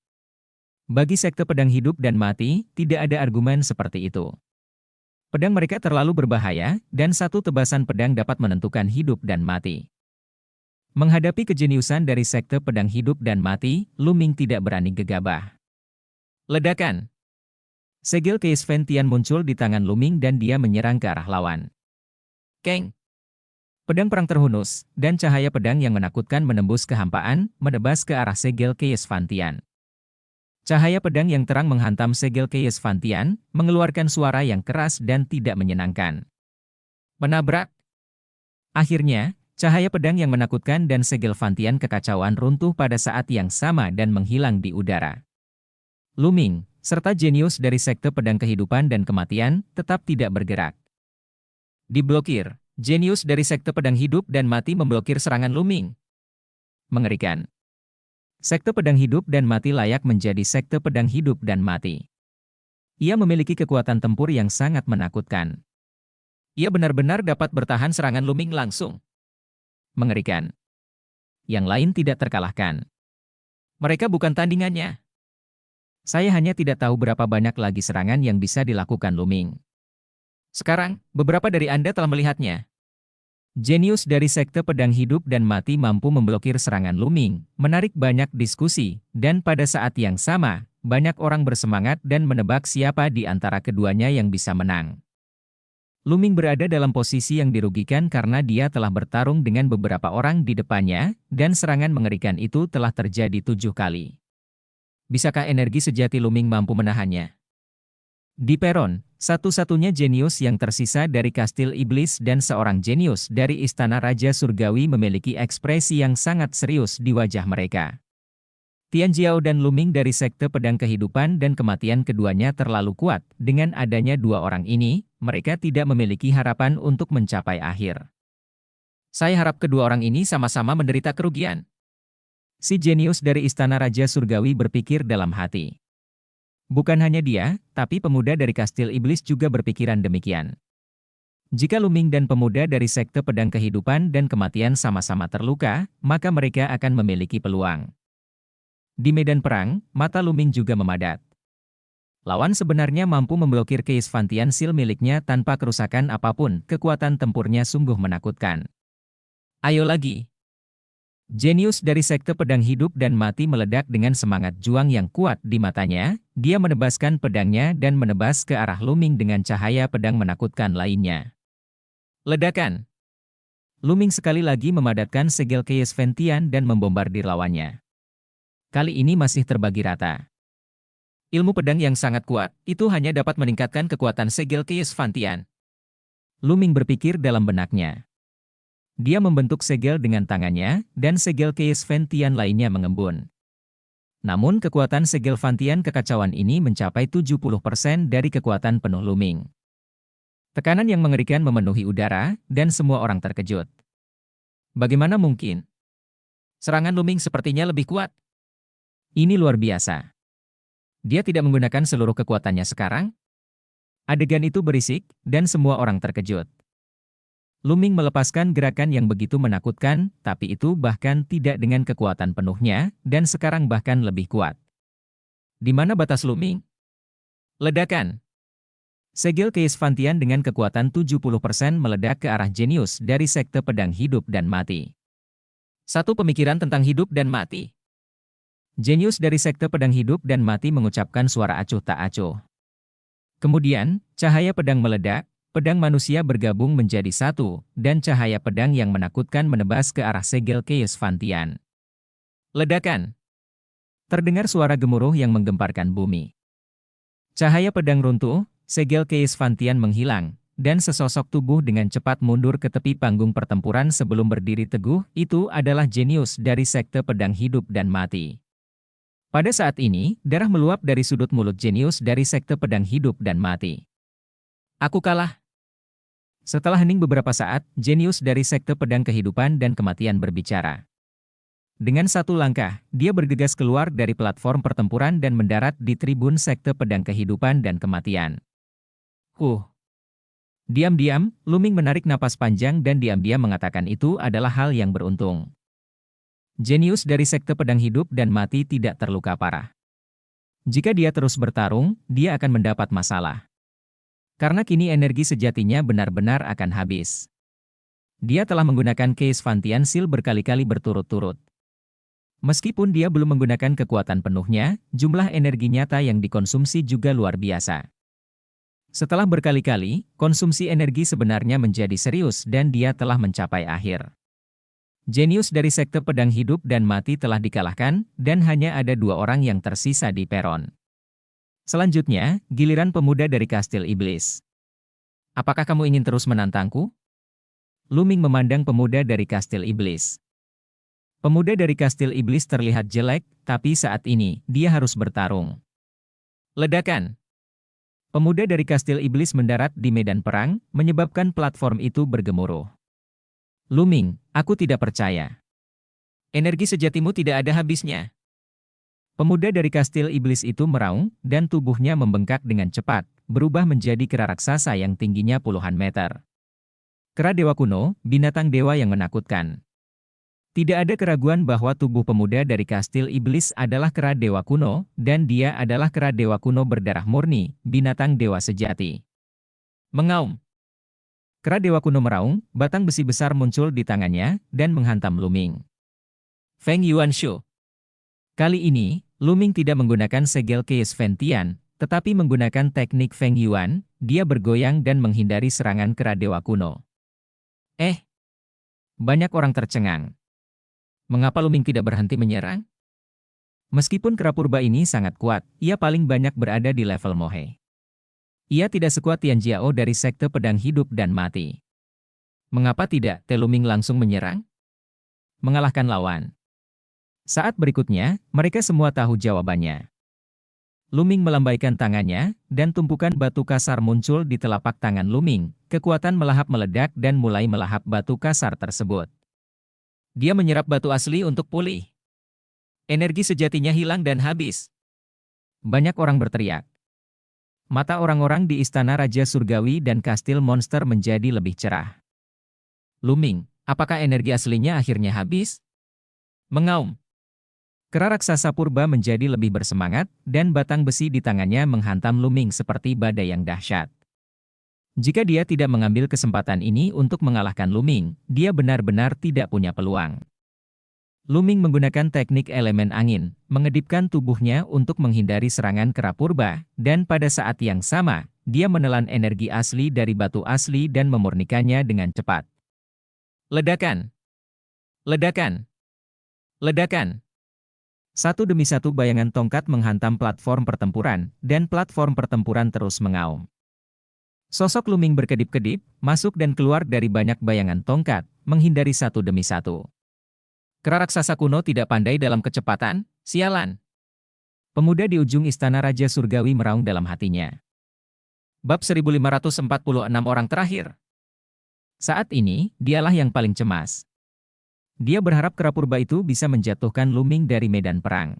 Bagi Sekte Pedang Hidup dan Mati, tidak ada argumen seperti itu. Pedang mereka terlalu berbahaya, dan 1 tebasan pedang dapat menentukan hidup dan mati. Menghadapi kejeniusan dari Sekte Pedang Hidup dan Mati, Luming tidak berani gegabah. Ledakan. Segel Kees Ventian muncul di tangan Luming dan dia menyerang ke arah lawan. Keng. Pedang perang terhunus, dan cahaya pedang yang menakutkan menembus kehampaan, menebas ke arah segel Kees Ventian. Cahaya pedang yang terang menghantam segel Kees Ventian, mengeluarkan suara yang keras dan tidak menyenangkan. Menabrak. Akhirnya, cahaya pedang yang menakutkan dan segel Ventian kekacauan runtuh pada saat yang sama dan menghilang di udara. Luming, serta jenius dari Sekte Pedang Kehidupan dan Kematian, tetap tidak bergerak. Diblokir. Jenius dari Sekte Pedang Hidup dan Mati memblokir serangan Luming. Mengerikan. Sekte Pedang Hidup dan Mati layak menjadi Sekte Pedang Hidup dan Mati. Ia memiliki kekuatan tempur yang sangat menakutkan. Ia benar-benar dapat bertahan serangan Luming langsung. Mengerikan. Yang lain tidak terkalahkan. Mereka bukan tandingannya. Saya hanya tidak tahu berapa banyak lagi serangan yang bisa dilakukan Luming. Sekarang, beberapa dari Anda telah melihatnya. Jenius dari Sekte Pedang Hidup dan Mati mampu memblokir serangan Luming, menarik banyak diskusi, dan pada saat yang sama, banyak orang bersemangat dan menebak siapa di antara keduanya yang bisa menang. Luming berada dalam posisi yang dirugikan karena dia telah bertarung dengan beberapa orang di depannya, dan serangan mengerikan itu telah terjadi 7 kali. Bisakah energi sejati Luming mampu menahannya? Di peron, satu-satunya jenius yang tersisa dari Kastil Iblis dan seorang jenius dari Istana Raja Surgawi memiliki ekspresi yang sangat serius di wajah mereka. Tianjiao dan Luming dari Sekte Pedang Kehidupan dan Kematian keduanya terlalu kuat. Dengan adanya dua orang ini, mereka tidak memiliki harapan untuk mencapai akhir. Saya harap kedua orang ini sama-sama menderita kerugian. Si jenius dari Istana Raja Surgawi berpikir dalam hati. Bukan hanya dia, tapi pemuda dari Kastil Iblis juga berpikiran demikian. Jika Luming dan pemuda dari Sekte Pedang Kehidupan dan Kematian sama-sama terluka, maka mereka akan memiliki peluang. Di medan perang, mata Luming juga memadat. Lawan sebenarnya mampu memblokir Keis Fantian Seal miliknya tanpa kerusakan apapun, kekuatan tempurnya sungguh menakutkan. Ayo lagi! Jenius dari Sekte Pedang Hidup dan Mati meledak dengan semangat juang yang kuat di matanya, dia menebaskan pedangnya dan menebas ke arah Luming dengan cahaya pedang menakutkan lainnya. Ledakan! Luming sekali lagi memadatkan segel Keis Fantian dan membombardir lawannya. Kali ini masih terbagi rata. Ilmu pedang yang sangat kuat, itu hanya dapat meningkatkan kekuatan segel Keis Fantian. Luming berpikir dalam benaknya. Dia membentuk segel dengan tangannya, dan segel Keis Fantian lainnya mengembun. Namun kekuatan segel Fantian kekacauan ini mencapai 70% dari kekuatan penuh Luming. Tekanan yang mengerikan memenuhi udara, dan semua orang terkejut. Bagaimana mungkin? Serangan Luming sepertinya lebih kuat. Ini luar biasa. Dia tidak menggunakan seluruh kekuatannya sekarang? Adegan itu berisik, dan semua orang terkejut. Luming melepaskan gerakan yang begitu menakutkan, tapi itu bahkan tidak dengan kekuatan penuhnya, dan sekarang bahkan lebih kuat. Di mana batas Luming? Ledakan! Segel Keis Fantian dengan kekuatan 70% meledak ke arah jenius dari Sekte Pedang Hidup dan Mati. Satu pemikiran tentang hidup dan mati. Jenius dari Sekte Pedang Hidup dan Mati mengucapkan suara acuh tak acuh. Kemudian, cahaya pedang meledak, pedang manusia bergabung menjadi satu, dan cahaya pedang yang menakutkan menebas ke arah segel Keis Fantian. Ledakan! Terdengar suara gemuruh yang menggemparkan bumi. Cahaya pedang runtuh, segel Keis Fantian menghilang, dan sesosok tubuh dengan cepat mundur ke tepi panggung pertempuran sebelum berdiri teguh. Itu adalah jenius dari Sekte Pedang Hidup dan Mati. Pada saat ini, darah meluap dari sudut mulut jenius dari Sekte Pedang Hidup dan Mati. Aku kalah. Setelah hening beberapa saat, jenius dari Sekte Pedang Kehidupan dan Kematian berbicara. Dengan satu langkah, dia bergegas keluar dari platform pertempuran dan mendarat di tribun Sekte Pedang Kehidupan dan Kematian. Diam-diam, Luming menarik napas panjang dan diam-diam mengatakan itu adalah hal yang beruntung. Jenius dari Sekte Pedang Hidup dan Mati tidak terluka parah. Jika dia terus bertarung, dia akan mendapat masalah. Karena kini energi sejatinya benar-benar akan habis. Dia telah menggunakan Keis Fantian Seal berkali-kali berturut-turut. Meskipun dia belum menggunakan kekuatan penuhnya, jumlah energi nyata yang dikonsumsi juga luar biasa. Setelah berkali-kali, konsumsi energi sebenarnya menjadi serius dan dia telah mencapai akhir. Jenius dari Sekte Pedang Hidup dan Mati telah dikalahkan, dan hanya ada dua orang yang tersisa di peron. Selanjutnya, giliran pemuda dari Kastil Iblis. Apakah kamu ingin terus menantangku? Luming memandang pemuda dari Kastil Iblis. Pemuda dari Kastil Iblis terlihat jelek, tapi saat ini, dia harus bertarung. Ledakan! Pemuda dari Kastil Iblis mendarat di medan perang, menyebabkan platform itu bergemuruh. Luming, aku tidak percaya. Energi sejatimu tidak ada habisnya. Pemuda dari Kastil Iblis itu meraung, dan tubuhnya membengkak dengan cepat, berubah menjadi kera raksasa yang tingginya puluhan meter. Kera dewa kuno, binatang dewa yang menakutkan. Tidak ada keraguan bahwa tubuh pemuda dari Kastil Iblis adalah kera dewa kuno, dan dia adalah kera dewa kuno berdarah murni, binatang dewa sejati. Mengaum. Kera dewa kuno meraung, batang besi besar muncul di tangannya, dan menghantam Luming. Feng Yuan Shu. Kali ini, Luming tidak menggunakan segel Keis Fantian, tetapi menggunakan teknik Feng Yuan. dia bergoyang dan menghindari serangan kera dewa kuno. Banyak orang tercengang. Mengapa Luming tidak berhenti menyerang? Meskipun kera purba ini sangat kuat, ia paling banyak berada di level Mohe. Ia tidak sekuat Tian Jiao dari sekte pedang hidup dan mati. Mengapa tidak Luming langsung menyerang? Mengalahkan lawan. Saat berikutnya, mereka semua tahu jawabannya. Luming melambaikan tangannya, dan tumpukan batu kasar muncul di telapak tangan Luming. Kekuatan melahap meledak dan mulai melahap batu kasar tersebut. Dia menyerap batu asli untuk pulih. Energi sejatinya hilang dan habis. Banyak orang berteriak. Mata orang-orang di Istana Raja Surgawi dan Kastil Monster menjadi lebih cerah. Luming, apakah energi aslinya akhirnya habis? Mengaum. Kera raksasa purba menjadi lebih bersemangat, dan batang besi di tangannya menghantam Luming seperti badai yang dahsyat. Jika dia tidak mengambil kesempatan ini untuk mengalahkan Luming, dia benar-benar tidak punya peluang. Luming menggunakan teknik elemen angin, mengedipkan tubuhnya untuk menghindari serangan kera purba, dan pada saat yang sama, dia menelan energi asli dari batu asli dan memurnikannya dengan cepat. Ledakan! Ledakan! Ledakan! Satu demi satu bayangan tongkat menghantam platform pertempuran, dan platform pertempuran terus mengaum. Sosok Luming berkedip-kedip, masuk dan keluar dari banyak bayangan tongkat, menghindari satu demi satu. Kera raksasa kuno tidak pandai dalam kecepatan, sialan. Pemuda di ujung Istana Raja Surgawi meraung dalam hatinya. Bab 1546 orang terakhir. Saat ini, dialah yang paling cemas. Dia berharap kera purba itu bisa menjatuhkan Luming dari medan perang.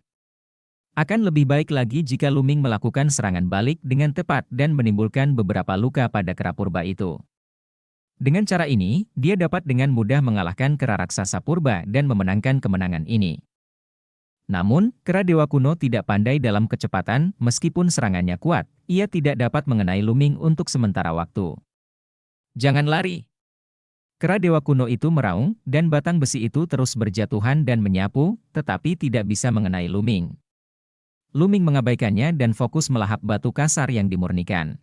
Akan lebih baik lagi jika Luming melakukan serangan balik dengan tepat dan menimbulkan beberapa luka pada kera purba itu. Dengan cara ini, dia dapat dengan mudah mengalahkan kera raksasa purba dan memenangkan kemenangan ini. Namun, kera dewa kuno tidak pandai dalam kecepatan, meskipun serangannya kuat, ia tidak dapat mengenai Luming untuk sementara waktu. Jangan lari! Kera dewa kuno itu meraung, dan batang besi itu terus berjatuhan dan menyapu, tetapi tidak bisa mengenai Luming. Luming mengabaikannya dan fokus melahap batu kasar yang dimurnikan.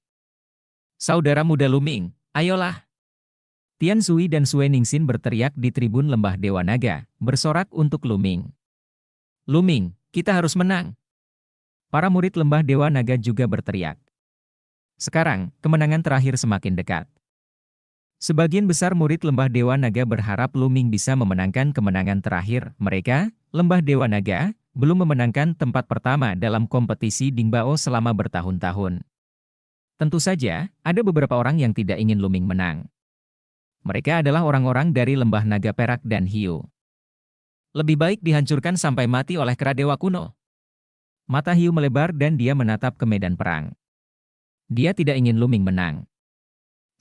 Saudara muda Luming, ayolah! Tian Sui dan Sue Ningxin berteriak di tribun Lembah Dewa Naga, bersorak untuk Luming. Luming, kita harus menang! Para murid Lembah Dewa Naga juga berteriak. Sekarang, kemenangan terakhir semakin dekat. Sebagian besar murid Lembah Dewa Naga berharap Luming bisa memenangkan kemenangan terakhir. Mereka, Lembah Dewa Naga, belum memenangkan tempat pertama dalam kompetisi Dingbao selama bertahun-tahun. Tentu saja, ada beberapa orang yang tidak ingin Luming menang. Mereka adalah orang-orang dari Lembah Naga Perak dan Hiu. Lebih baik dihancurkan sampai mati oleh kera dewa kuno. Mata Hiu melebar dan dia menatap ke medan perang. Dia tidak ingin Luming menang.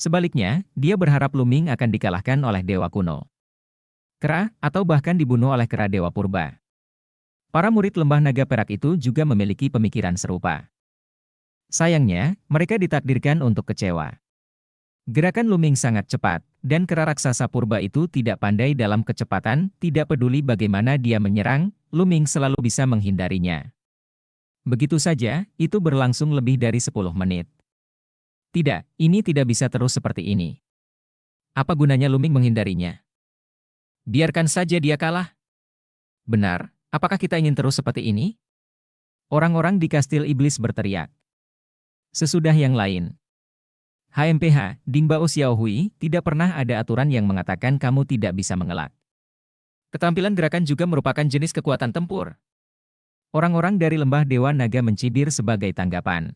Sebaliknya, dia berharap Luming akan dikalahkan oleh dewa kuno. Kera, atau bahkan dibunuh oleh kera dewa purba. Para murid Lembah Naga Perak itu juga memiliki pemikiran serupa. Sayangnya, mereka ditakdirkan untuk kecewa. Gerakan Luming sangat cepat, dan kera raksasa purba itu tidak pandai dalam kecepatan, tidak peduli bagaimana dia menyerang, Luming selalu bisa menghindarinya. Begitu saja, itu berlangsung lebih dari 10 menit. Tidak, ini tidak bisa terus seperti ini. Apa gunanya Luming menghindarinya? Biarkan saja dia kalah. Benar, apakah kita ingin terus seperti ini? Orang-orang di Kastil Iblis berteriak. Sesudah yang lain. HMPH, Dingbao Xiaohui, tidak pernah ada aturan yang mengatakan kamu tidak bisa mengelak. Keterampilan gerakan juga merupakan jenis kekuatan tempur. Orang-orang dari Lembah Dewa Naga mencibir sebagai tanggapan.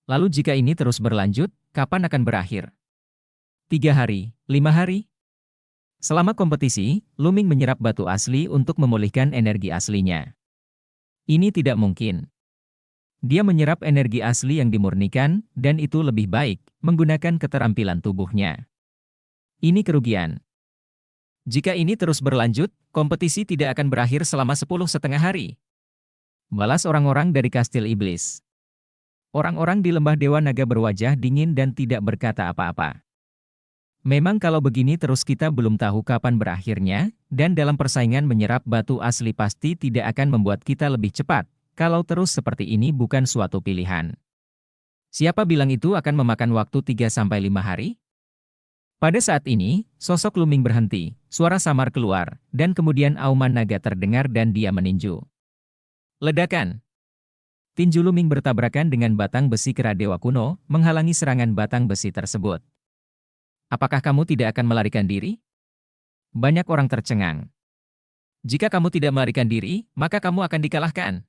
Lalu jika ini terus berlanjut, kapan akan berakhir? 3 hari, 5 hari? Selama kompetisi, Luming menyerap batu asli untuk memulihkan energi aslinya. Ini tidak mungkin. Dia menyerap energi asli yang dimurnikan, dan itu lebih baik, menggunakan keterampilan tubuhnya. Ini kerugian. Jika ini terus berlanjut, kompetisi tidak akan berakhir selama 10,5 hari. Balas orang-orang dari Kastil Iblis. Orang-orang di Lembah Dewa Naga berwajah dingin dan tidak berkata apa-apa. Memang kalau begini terus kita belum tahu kapan berakhirnya, dan dalam persaingan menyerap batu asli pasti tidak akan membuat kita lebih cepat. Kalau terus seperti ini bukan suatu pilihan. Siapa bilang itu akan memakan waktu 3 sampai 5 hari? Pada saat ini, sosok Luming berhenti, suara samar keluar, dan kemudian auman naga terdengar dan dia meninju. Ledakan! Tinju Luming bertabrakan dengan batang besi kera dewa kuno, menghalangi serangan batang besi tersebut. Apakah kamu tidak akan melarikan diri? Banyak orang tercengang. Jika kamu tidak melarikan diri, maka kamu akan dikalahkan.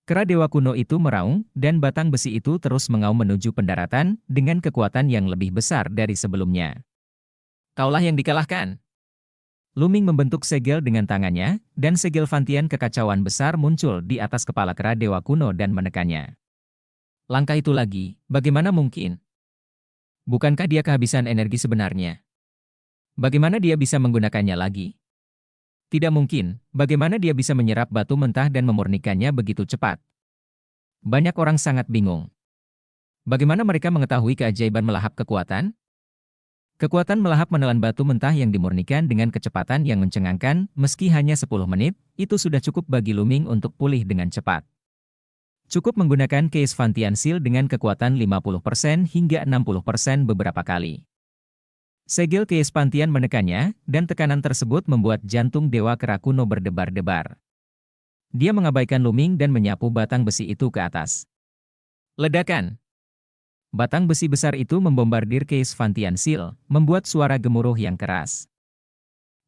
Kera dewa kuno itu meraung, dan batang besi itu terus mengaum menuju pendaratan, dengan kekuatan yang lebih besar dari sebelumnya. Kaulah yang dikalahkan. Luming membentuk segel dengan tangannya, dan segel Fantian kekacauan besar muncul di atas kepala kera dewa kuno dan menekannya. Langkah itu lagi, bagaimana mungkin? Bukankah dia kehabisan energi sebenarnya? Bagaimana dia bisa menggunakannya lagi? Tidak mungkin, bagaimana dia bisa menyerap batu mentah dan memurnikannya begitu cepat? Banyak orang sangat bingung. Bagaimana mereka mengetahui keajaiban melahap kekuatan? Kekuatan melahap menelan batu mentah yang dimurnikan dengan kecepatan yang mencengangkan, meski hanya 10 menit, itu sudah cukup bagi Luming untuk pulih dengan cepat. Cukup menggunakan case Fantian Seal dengan kekuatan 50% hingga 60% beberapa kali. Segel case Fantian menekannya, dan tekanan tersebut membuat jantung Dewa Kera kuno berdebar-debar. Dia mengabaikan Luming dan menyapu batang besi itu ke atas. Ledakan! Batang besi besar itu membombardir case Fantian Seal, membuat suara gemuruh yang keras.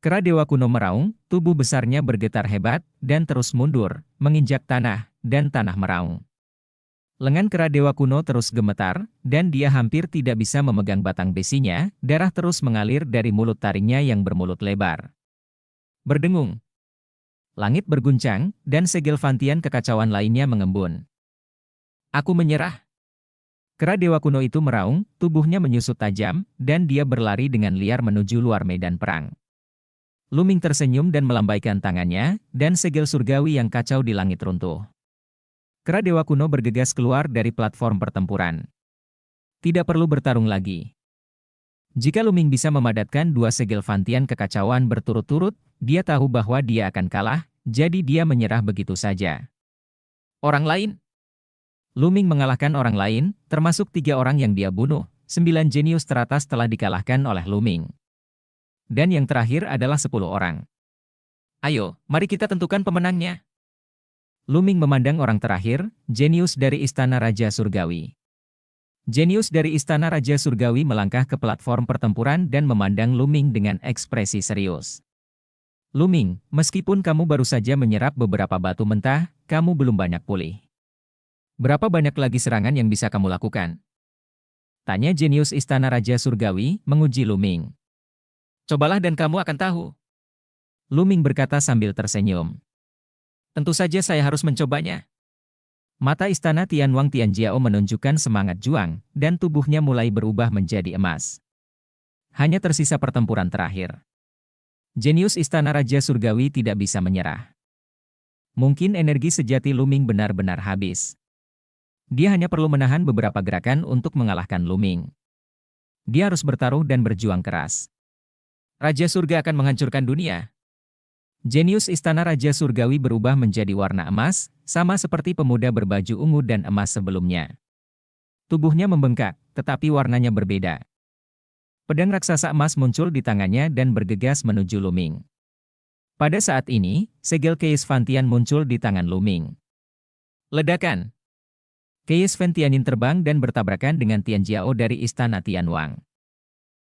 Kera dewa kuno meraung, tubuh besarnya bergetar hebat, dan terus mundur, menginjak tanah, dan tanah meraung. Lengan kera dewa kuno terus gemetar, dan dia hampir tidak bisa memegang batang besinya, darah terus mengalir dari mulut taringnya yang bermulut lebar. Berdengung. Langit berguncang, dan segel Fantian kekacauan lainnya mengembun. Aku menyerah. Kera dewa kuno itu meraung, tubuhnya menyusut tajam, dan dia berlari dengan liar menuju luar medan perang. Luming tersenyum dan melambaikan tangannya, dan segel surgawi yang kacau di langit runtuh. Kera dewa kuno bergegas keluar dari platform pertempuran. Tidak perlu bertarung lagi. Jika Luming bisa memadatkan dua segel Fantian kekacauan berturut-turut, dia tahu bahwa dia akan kalah, jadi dia menyerah begitu saja. Orang lain? Luming mengalahkan orang lain, termasuk 3 orang yang dia bunuh. 9 jenius teratas telah dikalahkan oleh Luming. Dan yang terakhir adalah 10 orang. Ayo, mari kita tentukan pemenangnya. Luming memandang orang terakhir, jenius dari Istana Raja Surgawi. Jenius dari Istana Raja Surgawi melangkah ke platform pertempuran dan memandang Luming dengan ekspresi serius. Luming, meskipun kamu baru saja menyerap beberapa batu mentah, kamu belum banyak pulih. Berapa banyak lagi serangan yang bisa kamu lakukan? Tanya jenius Istana Raja Surgawi, menguji Luming. Cobalah dan kamu akan tahu. Luming berkata sambil tersenyum. Tentu saja saya harus mencobanya. Mata Istana Tianwang Tianjiao menunjukkan semangat juang, dan tubuhnya mulai berubah menjadi emas. Hanya tersisa pertempuran terakhir. Jenius Istana Raja Surgawi tidak bisa menyerah. Mungkin energi sejati Luming benar-benar habis. Dia hanya perlu menahan beberapa gerakan untuk mengalahkan Luming. Dia harus bertaruh dan berjuang keras. Raja Surga akan menghancurkan dunia. Jenius Istana Raja Surgawi berubah menjadi warna emas, sama seperti pemuda berbaju ungu dan emas sebelumnya. Tubuhnya membengkak, tetapi warnanya berbeda. Pedang raksasa emas muncul di tangannya dan bergegas menuju Luming. Pada saat ini, segel Case Fantian muncul di tangan Luming. Ledakan! Case Fantianin terbang dan bertabrakan dengan Tianjiao dari Istana Tianwang.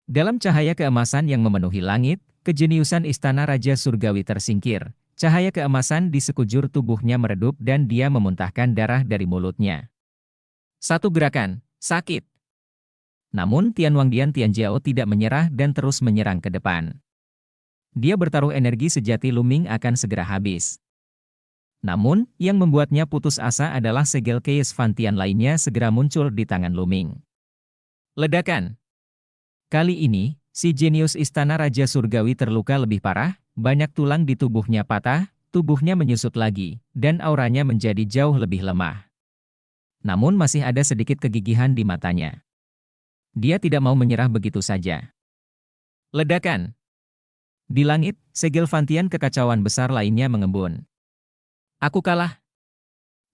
Dalam cahaya keemasan yang memenuhi langit, kejeniusan Istana Raja Surgawi tersingkir. Cahaya keemasan di sekujur tubuhnya meredup dan dia memuntahkan darah dari mulutnya. Satu gerakan, sakit. Namun Tianwangdian Tianjiao tidak menyerah dan terus menyerang ke depan. Dia bertaruh energi sejati Luming akan segera habis. Namun, yang membuatnya putus asa adalah segel Case Fantian lainnya segera muncul di tangan Luming. Ledakan! Kali ini, si jenius Istana Raja Surgawi terluka lebih parah, banyak tulang di tubuhnya patah, tubuhnya menyusut lagi, dan auranya menjadi jauh lebih lemah. Namun masih ada sedikit kegigihan di matanya. Dia tidak mau menyerah begitu saja. Ledakan! Di langit, segel Fantian kekacauan besar lainnya mengembun. Aku kalah.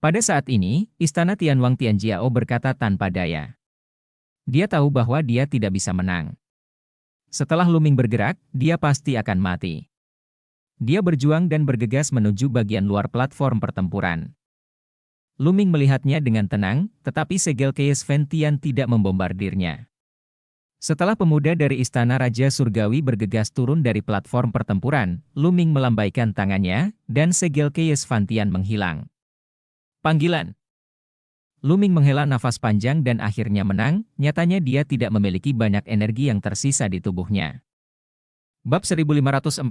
Pada saat ini, Istana Tianwang Tianjiao berkata tanpa daya. Dia tahu bahwa dia tidak bisa menang. Setelah Luming bergerak, dia pasti akan mati. Dia berjuang dan bergegas menuju bagian luar platform pertempuran. Luming melihatnya dengan tenang, tetapi segel Kees Ventian tidak membombardirnya. Setelah pemuda dari Istana Raja Surgawi bergegas turun dari platform pertempuran, Luming melambaikan tangannya, dan segel Kees Ventian menghilang. Panggilan. Luming menghela nafas panjang dan akhirnya menang, nyatanya dia tidak memiliki banyak energi yang tersisa di tubuhnya. Bab 1547,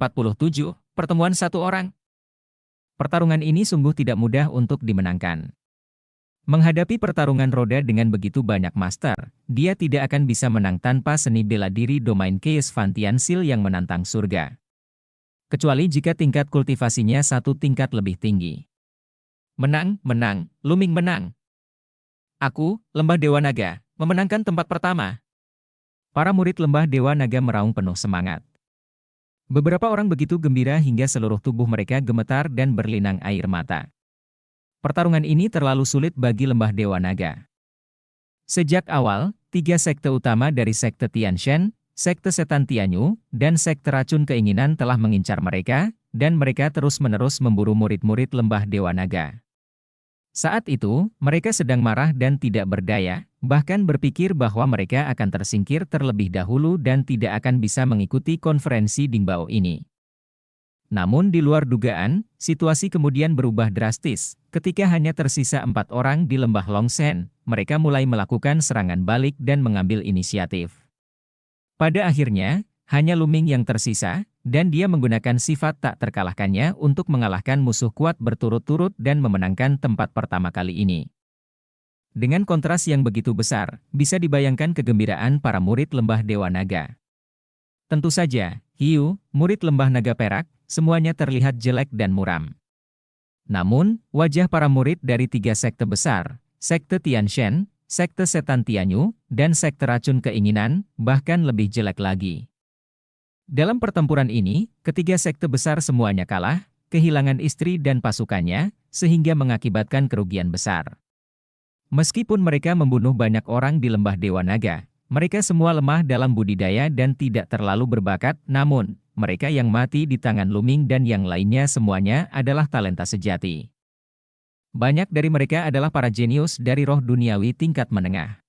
Pertemuan Satu Orang. Pertarungan ini sungguh tidak mudah untuk dimenangkan. Menghadapi pertarungan roda dengan begitu banyak master, dia tidak akan bisa menang tanpa seni bela diri domain Kees Vantian Seal yang menantang surga. Kecuali jika tingkat kultivasinya satu tingkat lebih tinggi. Menang, menang, Luming menang. Aku, Lembah Dewa Naga, memenangkan tempat pertama. Para murid Lembah Dewa Naga meraung penuh semangat. Beberapa orang begitu gembira hingga seluruh tubuh mereka gemetar dan berlinang air mata. Pertarungan ini terlalu sulit bagi Lembah Dewa Naga. Sejak awal, 3 sekte utama dari sekte Tianshan, sekte Setan Tianyu, dan sekte Racun Keinginan telah mengincar mereka, dan mereka terus-menerus memburu murid-murid Lembah Dewa Naga. Saat itu, mereka sedang marah dan tidak berdaya, bahkan berpikir bahwa mereka akan tersingkir terlebih dahulu dan tidak akan bisa mengikuti konferensi Dingbao ini. Namun di luar dugaan, situasi kemudian berubah drastis. Ketika hanya tersisa 4 orang di lembah Longsen, mereka mulai melakukan serangan balik dan mengambil inisiatif. Pada akhirnya, hanya Luming yang tersisa, dan dia menggunakan sifat tak terkalahkannya untuk mengalahkan musuh kuat berturut-turut dan memenangkan tempat pertama kali ini. Dengan kontras yang begitu besar, bisa dibayangkan kegembiraan para murid Lembah Dewa Naga. Tentu saja, hiu, murid Lembah Naga Perak, semuanya terlihat jelek dan muram. Namun, wajah para murid dari 3 sekte besar, sekte Tianshan, sekte Setan Tianyu, dan sekte Racun Keinginan, bahkan lebih jelek lagi. Dalam pertempuran ini, ketiga sekte besar semuanya kalah, kehilangan istri dan pasukannya, sehingga mengakibatkan kerugian besar. Meskipun mereka membunuh banyak orang di Lembah Dewa Naga, mereka semua lemah dalam budidaya dan tidak terlalu berbakat, namun, mereka yang mati di tangan Luming dan yang lainnya semuanya adalah talenta sejati. Banyak dari mereka adalah para jenius dari roh duniawi tingkat menengah.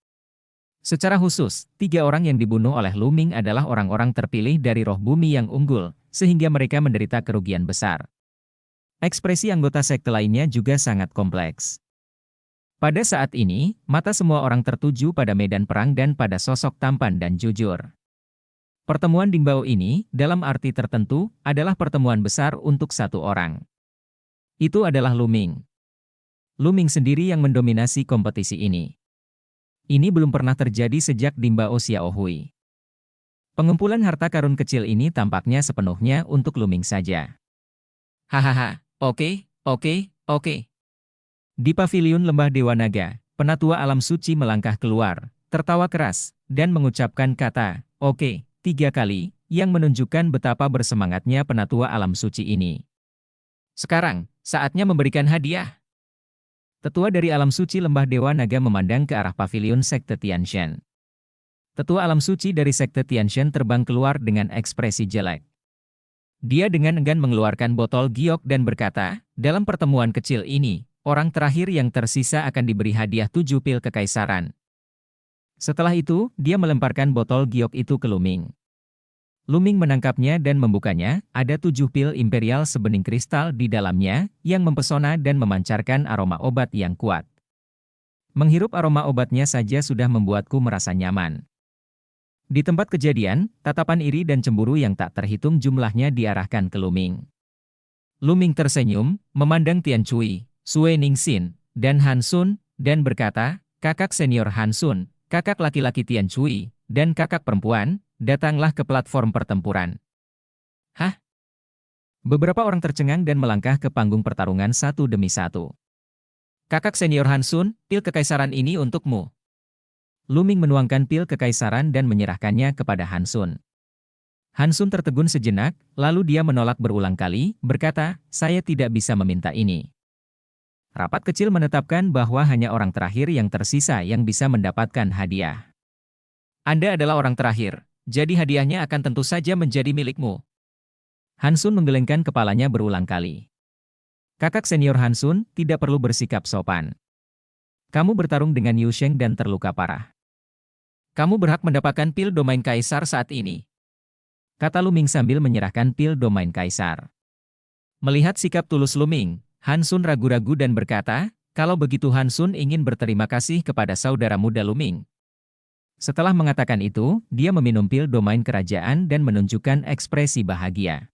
Secara khusus, 3 orang yang dibunuh oleh Luming adalah orang-orang terpilih dari roh bumi yang unggul, sehingga mereka menderita kerugian besar. Ekspresi anggota sekte lainnya juga sangat kompleks. Pada saat ini, mata semua orang tertuju pada medan perang dan pada sosok tampan dan jujur. Pertemuan Dingbao ini, dalam arti tertentu, adalah pertemuan besar untuk satu orang. Itu adalah Luming. Luming sendiri yang mendominasi kompetisi ini. Ini belum pernah terjadi sejak Dingbao Xiaohui. Pengumpulan harta karun kecil ini tampaknya sepenuhnya untuk Luming saja. Hahaha, oke. Di paviliun Lembah Dewa Naga, Penatua Alam Suci melangkah keluar, tertawa keras, dan mengucapkan kata, oke, 3 kali, yang menunjukkan betapa bersemangatnya Penatua Alam Suci ini. Sekarang, saatnya memberikan hadiah. Tetua dari Alam Suci Lembah Dewa Naga memandang ke arah paviliun sekte Tianshan. Tetua Alam Suci dari sekte Tianshan terbang keluar dengan ekspresi jelek. Dia dengan enggan mengeluarkan botol giok dan berkata, dalam pertemuan kecil ini, orang terakhir yang tersisa akan diberi hadiah 7 pil kekaisaran. Setelah itu, dia melemparkan botol giok itu ke Luming. Luming menangkapnya dan membukanya, ada 7 pil imperial sebening kristal di dalamnya, yang mempesona dan memancarkan aroma obat yang kuat. Menghirup aroma obatnya saja sudah membuatku merasa nyaman. Di tempat kejadian, tatapan iri dan cemburu yang tak terhitung jumlahnya diarahkan ke Luming. Luming tersenyum, memandang Tian Cui, Sue Ningxin, dan Han Sun, dan berkata, kakak senior Han Sun, kakak laki-laki Tian Cui, dan kakak perempuan, datanglah ke platform pertempuran. Hah? Beberapa orang tercengang dan melangkah ke panggung pertarungan satu demi satu. Kakak senior Han Sun, pil kekaisaran ini untukmu. Luming menuangkan pil kekaisaran dan menyerahkannya kepada Han Sun. Han Sun tertegun sejenak, lalu dia menolak berulang kali, berkata, saya tidak bisa meminta ini. Rapat kecil menetapkan bahwa hanya orang terakhir yang tersisa yang bisa mendapatkan hadiah. Anda adalah orang terakhir, jadi hadiahnya akan tentu saja menjadi milikmu. Hansun menggelengkan kepalanya berulang kali. Kakak senior Hansun tidak perlu bersikap sopan. Kamu bertarung dengan Yu Sheng dan terluka parah. Kamu berhak mendapatkan pil domain kaisar saat ini, kata Luming sambil menyerahkan pil domain kaisar. Melihat sikap tulus Luming, Hansun ragu-ragu dan berkata, kalau begitu Hansun ingin berterima kasih kepada saudara muda Luming. Setelah mengatakan itu, dia meminum pil domain kerajaan dan menunjukkan ekspresi bahagia.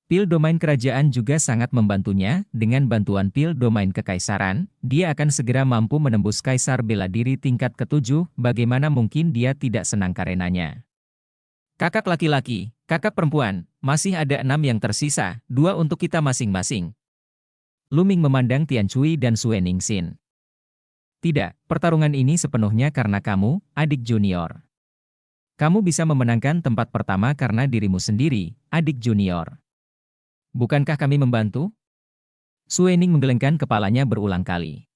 Pil domain kerajaan juga sangat membantunya, dengan bantuan pil domain kekaisaran, dia akan segera mampu menembus kaisar bela diri tingkat ke-7, bagaimana mungkin dia tidak senang karenanya. Kakak laki-laki, kakak perempuan, masih ada 6 yang tersisa, 2 untuk kita masing-masing. Luming memandang Tian Cui dan Sue Ningxin. Tidak, pertarungan ini sepenuhnya karena kamu, adik junior. Kamu bisa memenangkan tempat pertama karena dirimu sendiri, adik junior. Bukankah kami membantu? Sue Ning menggelengkan kepalanya berulang kali.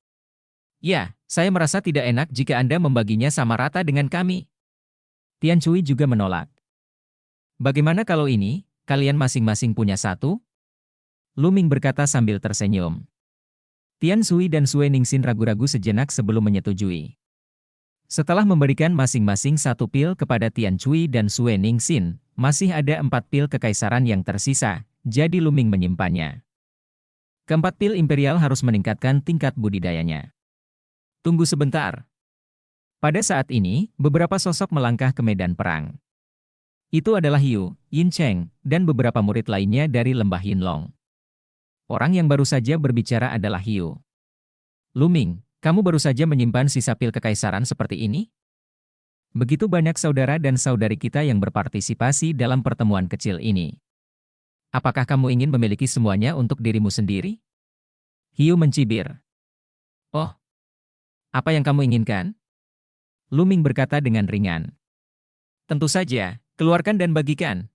Ya, saya merasa tidak enak jika Anda membaginya sama rata dengan kami. Tian Cui juga menolak. Bagaimana kalau ini, kalian masing-masing punya 1? Luming berkata sambil tersenyum. Tian Cui dan Sue Ningxin ragu-ragu sejenak sebelum menyetujui. Setelah memberikan masing-masing 1 pil kepada Tian Cui dan Sue Ningxin, masih ada 4 pil kekaisaran yang tersisa, jadi Luming menyimpannya. Keempat pil imperial harus meningkatkan tingkat budidayanya. Tunggu sebentar. Pada saat ini, beberapa sosok melangkah ke medan perang. Itu adalah Hiu, Yin Cheng, dan beberapa murid lainnya dari lembah Yinlong. Orang yang baru saja berbicara adalah Hiu. Luming, kamu baru saja menyimpan sisa pil kekaisaran seperti ini? Begitu banyak saudara dan saudari kita yang berpartisipasi dalam pertemuan kecil ini. Apakah kamu ingin memiliki semuanya untuk dirimu sendiri? Hiu mencibir. Oh, apa yang kamu inginkan? Luming berkata dengan ringan. Tentu saja, keluarkan dan bagikan.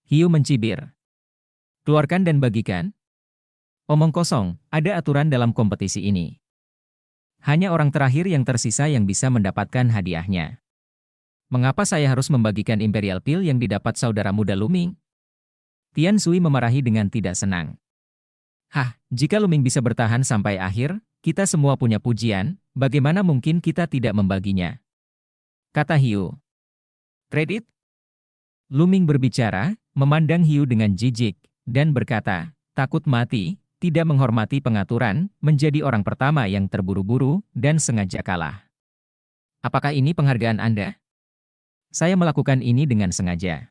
Hiu mencibir. Keluarkan dan bagikan? Omong kosong, ada aturan dalam kompetisi ini. Hanya orang terakhir yang tersisa yang bisa mendapatkan hadiahnya. Mengapa saya harus membagikan Imperial Pil yang didapat saudara muda Luming? Tian Cui memarahi dengan tidak senang. Hah, jika Luming bisa bertahan sampai akhir, kita semua punya pujian, bagaimana mungkin kita tidak membaginya? Kata Hiu. Kredit? Luming berbicara, memandang Hiu dengan jijik, dan berkata, takut mati, tidak menghormati pengaturan, menjadi orang pertama yang terburu-buru, dan sengaja kalah. Apakah ini penghargaan Anda? Saya melakukan ini dengan sengaja.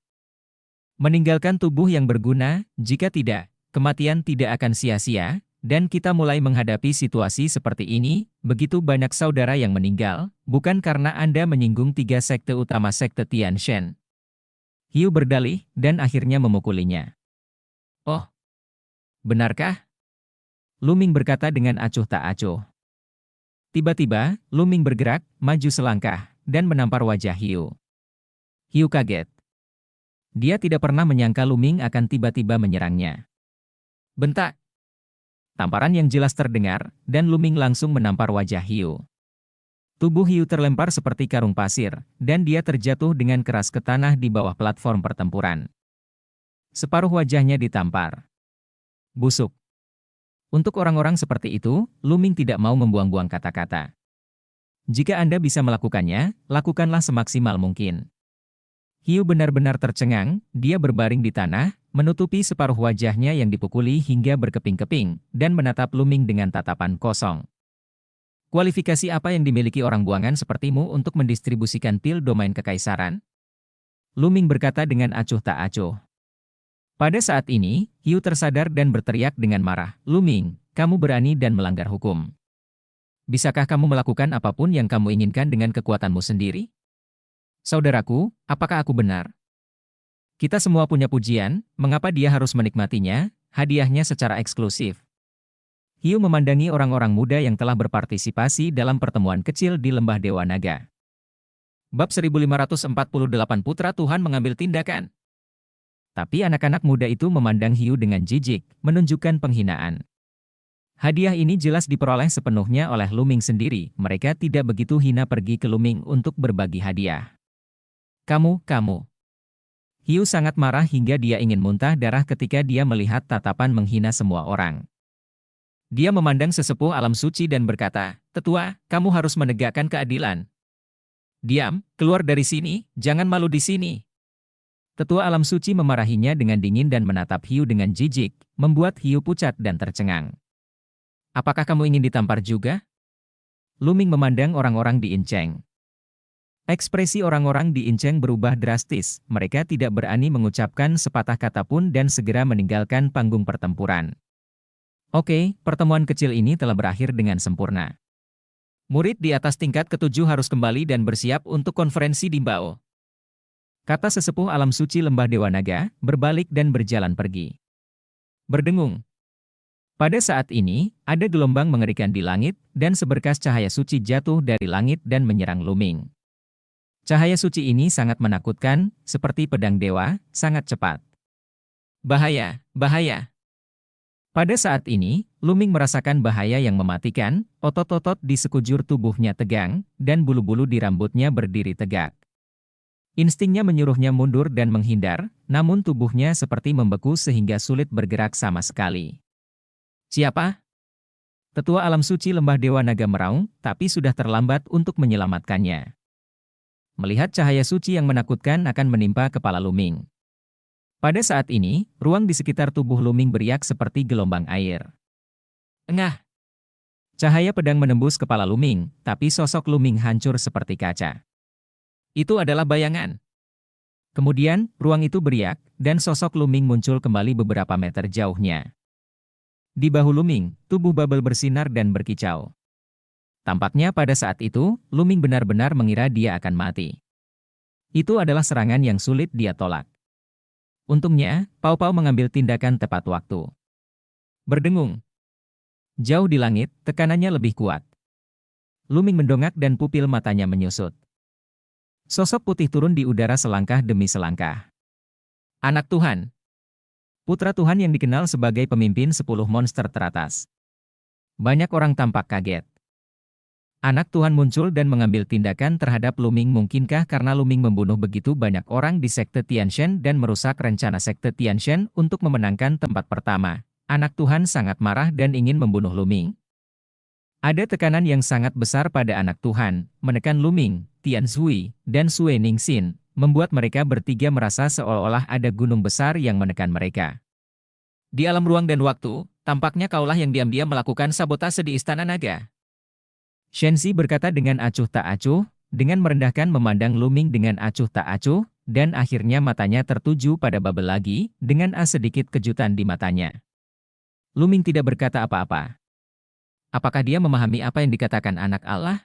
Meninggalkan tubuh yang berguna, jika tidak, kematian tidak akan sia-sia, dan kita mulai menghadapi situasi seperti ini, begitu banyak saudara yang meninggal, bukan karena Anda menyinggung 3 sekte utama sekte Tian Shen. Hiu berdalih, dan akhirnya memukulinya. Oh, benarkah? Luming berkata dengan acuh tak acuh. Tiba-tiba, Luming bergerak, maju selangkah, dan menampar wajah Hiu. Hiu kaget. Dia tidak pernah menyangka Luming akan tiba-tiba menyerangnya. Bentak. Tamparan yang jelas terdengar, dan Luming langsung menampar wajah Hiu. Tubuh Hiu terlempar seperti karung pasir, dan dia terjatuh dengan keras ke tanah di bawah platform pertempuran. Separuh wajahnya ditampar. Busuk. Untuk orang-orang seperti itu, Luming tidak mau membuang-buang kata-kata. Jika Anda bisa melakukannya, lakukanlah semaksimal mungkin. Hiu benar-benar tercengang, dia berbaring di tanah, menutupi separuh wajahnya yang dipukuli hingga berkeping-keping, dan menatap Luming dengan tatapan kosong. Kualifikasi apa yang dimiliki orang buangan sepertimu untuk mendistribusikan pil domain kekaisaran? Luming berkata dengan acuh tak acuh. Pada saat ini, Hiu tersadar dan berteriak dengan marah, Luming, kamu berani dan melanggar hukum. Bisakah kamu melakukan apapun yang kamu inginkan dengan kekuatanmu sendiri? Saudaraku, apakah aku benar? Kita semua punya pujian, mengapa dia harus menikmatinya, hadiahnya secara eksklusif? Hiu memandangi orang-orang muda yang telah berpartisipasi dalam pertemuan kecil di Lembah Dewa Naga. Bab 1548 Putra Tuhan mengambil tindakan. Tapi anak-anak muda itu memandang Hiu dengan jijik, menunjukkan penghinaan. Hadiah ini jelas diperoleh sepenuhnya oleh Luming sendiri. Mereka tidak begitu hina pergi ke Luming untuk berbagi hadiah. Kamu. Hiu sangat marah hingga dia ingin muntah darah ketika dia melihat tatapan menghina semua orang. Dia memandang sesepuh alam suci dan berkata, "Tetua, kamu harus menegakkan keadilan. Diam, keluar dari sini, jangan malu di sini." Tetua alam suci memarahinya dengan dingin dan menatap hiu dengan jijik, membuat hiu pucat dan tercengang. "Apakah kamu ingin ditampar juga?" Luming memandang orang-orang di Inceng. Ekspresi orang-orang di Inceng berubah drastis, mereka tidak berani mengucapkan sepatah kata pun dan segera meninggalkan panggung pertempuran. Oke, pertemuan kecil ini telah berakhir dengan sempurna. Murid di atas tingkat ketujuh harus kembali dan bersiap untuk konferensi di Mbao. Kata sesepuh alam suci lembah Dewa Naga, berbalik dan berjalan pergi. Berdengung. Pada saat ini, ada gelombang mengerikan di langit, dan seberkas cahaya suci jatuh dari langit dan menyerang Luming. Cahaya suci ini sangat menakutkan, seperti pedang dewa, sangat cepat. Bahaya, bahaya. Pada saat ini, Luming merasakan bahaya yang mematikan, otot-otot di sekujur tubuhnya tegang, dan bulu-bulu di rambutnya berdiri tegak. Instingnya menyuruhnya mundur dan menghindar, namun tubuhnya seperti membeku sehingga sulit bergerak sama sekali. Siapa? Tetua alam suci lembah Dewa Naga meraung, tapi sudah terlambat untuk menyelamatkannya. Melihat cahaya suci yang menakutkan akan menimpa kepala Luming. Pada saat ini, ruang di sekitar tubuh Luming beriak seperti gelombang air. Engah! Cahaya pedang menembus kepala Luming, tapi sosok Luming hancur seperti kaca. Itu adalah bayangan. Kemudian, ruang itu beriak, dan sosok Luming muncul kembali beberapa meter jauhnya. Di bahu Luming, tubuh Bubble bersinar dan berkicau. Tampaknya pada saat itu, Luming benar-benar mengira dia akan mati. Itu adalah serangan yang sulit dia tolak. Untungnya, Pau Pau mengambil tindakan tepat waktu. Berdengung. Jauh di langit, tekanannya lebih kuat. Luming mendongak dan pupil matanya menyusut. Sosok putih turun di udara selangkah demi selangkah. Anak Tuhan. Putra Tuhan yang dikenal sebagai pemimpin 10 monster teratas. Banyak orang tampak kaget. Anak Tuhan muncul dan mengambil tindakan terhadap Luming. Mungkinkah karena Luming membunuh begitu banyak orang di Sekte Tianshan dan merusak rencana Sekte Tianshan untuk memenangkan tempat pertama? Anak Tuhan sangat marah dan ingin membunuh Luming. Ada tekanan yang sangat besar pada anak Tuhan, menekan Luming, Tian Zhui, dan Sue Ningxin, membuat mereka bertiga merasa seolah-olah ada gunung besar yang menekan mereka. Di alam ruang dan waktu, tampaknya kaulah yang diam-diam melakukan sabotase di Istana Naga. Shenzi berkata dengan acuh tak acuh, dengan merendahkan memandang Luming dengan acuh tak acuh, dan akhirnya matanya tertuju pada Bubble lagi, dengan sedikit kejutan di matanya. Luming tidak berkata apa-apa. Apakah dia memahami apa yang dikatakan anak Allah?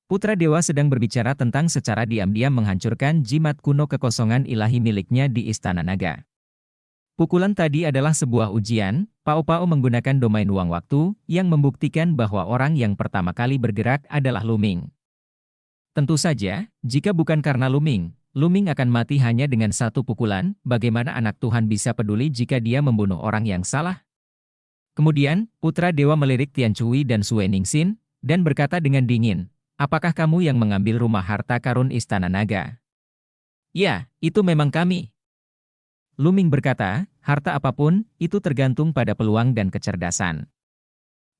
Putra Dewa sedang berbicara tentang secara diam-diam menghancurkan jimat kuno kekosongan ilahi miliknya di Istana Naga. Pukulan tadi adalah sebuah ujian. Pau Pau menggunakan domain uang waktu, yang membuktikan bahwa orang yang pertama kali bergerak adalah Luming. Tentu saja, jika bukan karena Luming, Luming akan mati hanya dengan satu pukulan. Bagaimana anak Tuhan bisa peduli jika dia membunuh orang yang salah? Kemudian, Putra Dewa melirik Tian Cui dan Sue Ningxin, dan berkata dengan dingin, "Apakah kamu yang mengambil rumah harta karun Istana Naga?" "Ya, itu memang kami." Luming berkata, "Harta apapun, itu tergantung pada peluang dan kecerdasan.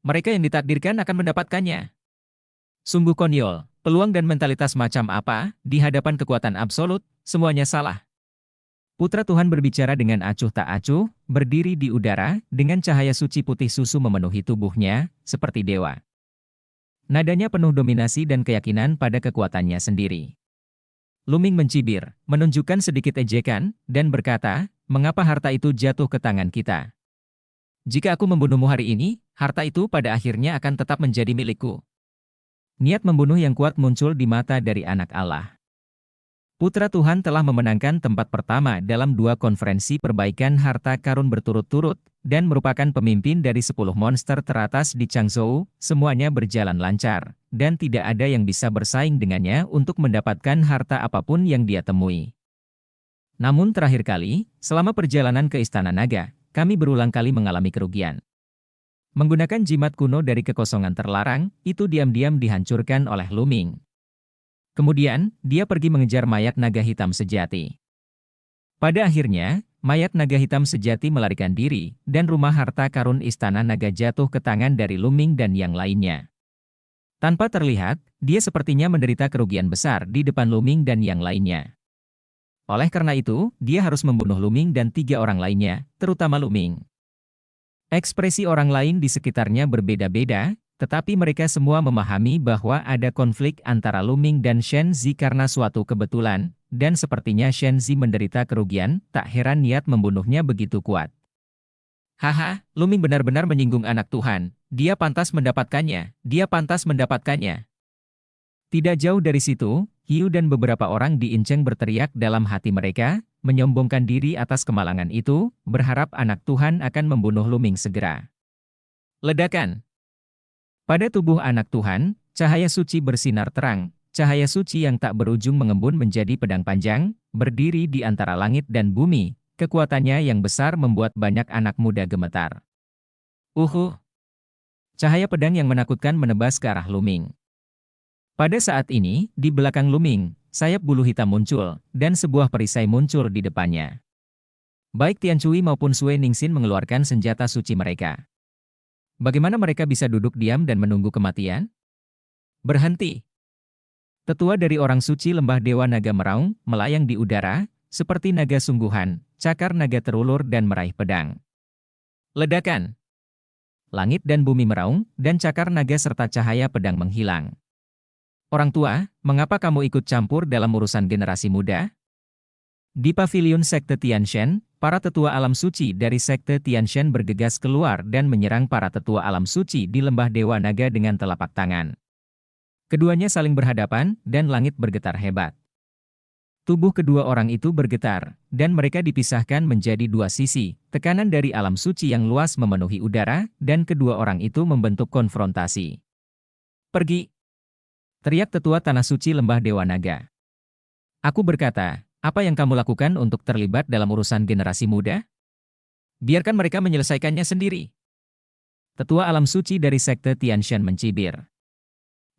Mereka yang ditakdirkan akan mendapatkannya." Sungguh konyol, peluang dan mentalitas macam apa, di hadapan kekuatan absolut, semuanya salah. Putra Tuhan berbicara dengan acuh tak acuh, berdiri di udara, dengan cahaya suci putih susu memenuhi tubuhnya, seperti dewa. Nadanya penuh dominasi dan keyakinan pada kekuatannya sendiri. Luming mencibir, menunjukkan sedikit ejekan, dan berkata, "Mengapa harta itu jatuh ke tangan kita? Jika aku membunuhmu hari ini, harta itu pada akhirnya akan tetap menjadi milikku." Niat membunuh yang kuat muncul di mata dari anak Allah. Putra Tuhan telah memenangkan tempat pertama dalam 2 konferensi perbaikan harta karun berturut-turut, dan merupakan pemimpin dari 10 monster teratas di Changzhou. Semuanya berjalan lancar, dan tidak ada yang bisa bersaing dengannya untuk mendapatkan harta apapun yang dia temui. Namun terakhir kali, selama perjalanan ke Istana Naga, kami berulang kali mengalami kerugian. Menggunakan jimat kuno dari kekosongan terlarang, itu diam-diam dihancurkan oleh Luming. Kemudian, dia pergi mengejar mayat naga hitam sejati. Pada akhirnya, mayat naga hitam sejati melarikan diri, dan rumah harta karun istana naga jatuh ke tangan dari Luming dan yang lainnya. Tanpa terlihat, dia sepertinya menderita kerugian besar di depan Luming dan yang lainnya. Oleh karena itu, dia harus membunuh Luming dan 3 orang lainnya, terutama Luming. Ekspresi orang lain di sekitarnya berbeda-beda, tetapi mereka semua memahami bahwa ada konflik antara Luming dan Shen Zi karena suatu kebetulan, dan sepertinya Shen Zi menderita kerugian, tak heran niat membunuhnya begitu kuat. Haha, Luming benar-benar menyinggung anak Tuhan, dia pantas mendapatkannya, dia pantas mendapatkannya. Tidak jauh dari situ, Hiu dan beberapa orang di Inceng berteriak dalam hati mereka, menyombongkan diri atas kemalangan itu, berharap anak Tuhan akan membunuh Luming segera. Ledakan. Pada tubuh anak Tuhan, cahaya suci bersinar terang, cahaya suci yang tak berujung mengembun menjadi pedang panjang, berdiri di antara langit dan bumi, kekuatannya yang besar membuat banyak anak muda gemetar. Cahaya pedang yang menakutkan menebas ke arah Luming. Pada saat ini, di belakang Luming, sayap bulu hitam muncul, dan sebuah perisai muncul di depannya. Baik Tian Cui maupun Sui Ningxin mengeluarkan senjata suci mereka. Bagaimana mereka bisa duduk diam dan menunggu kematian? Berhenti! Tetua dari orang suci lembah Dewa Naga meraung, melayang di udara, seperti naga sungguhan, cakar naga terulur dan meraih pedang. Ledakan! Langit dan bumi meraung, dan cakar naga serta cahaya pedang menghilang. Orang tua, mengapa kamu ikut campur dalam urusan generasi muda? Di pavilion Sekte Tianshan, para tetua alam suci dari Sekte Tianshan bergegas keluar dan menyerang para tetua alam suci di lembah Dewa Naga dengan telapak tangan. Keduanya saling berhadapan, dan langit bergetar hebat. Tubuh kedua orang itu bergetar, dan mereka dipisahkan menjadi 2 sisi, tekanan dari alam suci yang luas memenuhi udara, dan kedua orang itu membentuk konfrontasi. Pergi! Teriak tetua tanah suci lembah Dewa Naga. Aku berkata, apa yang kamu lakukan untuk terlibat dalam urusan generasi muda? Biarkan mereka menyelesaikannya sendiri. Tetua alam suci dari Sekte Tianshan mencibir.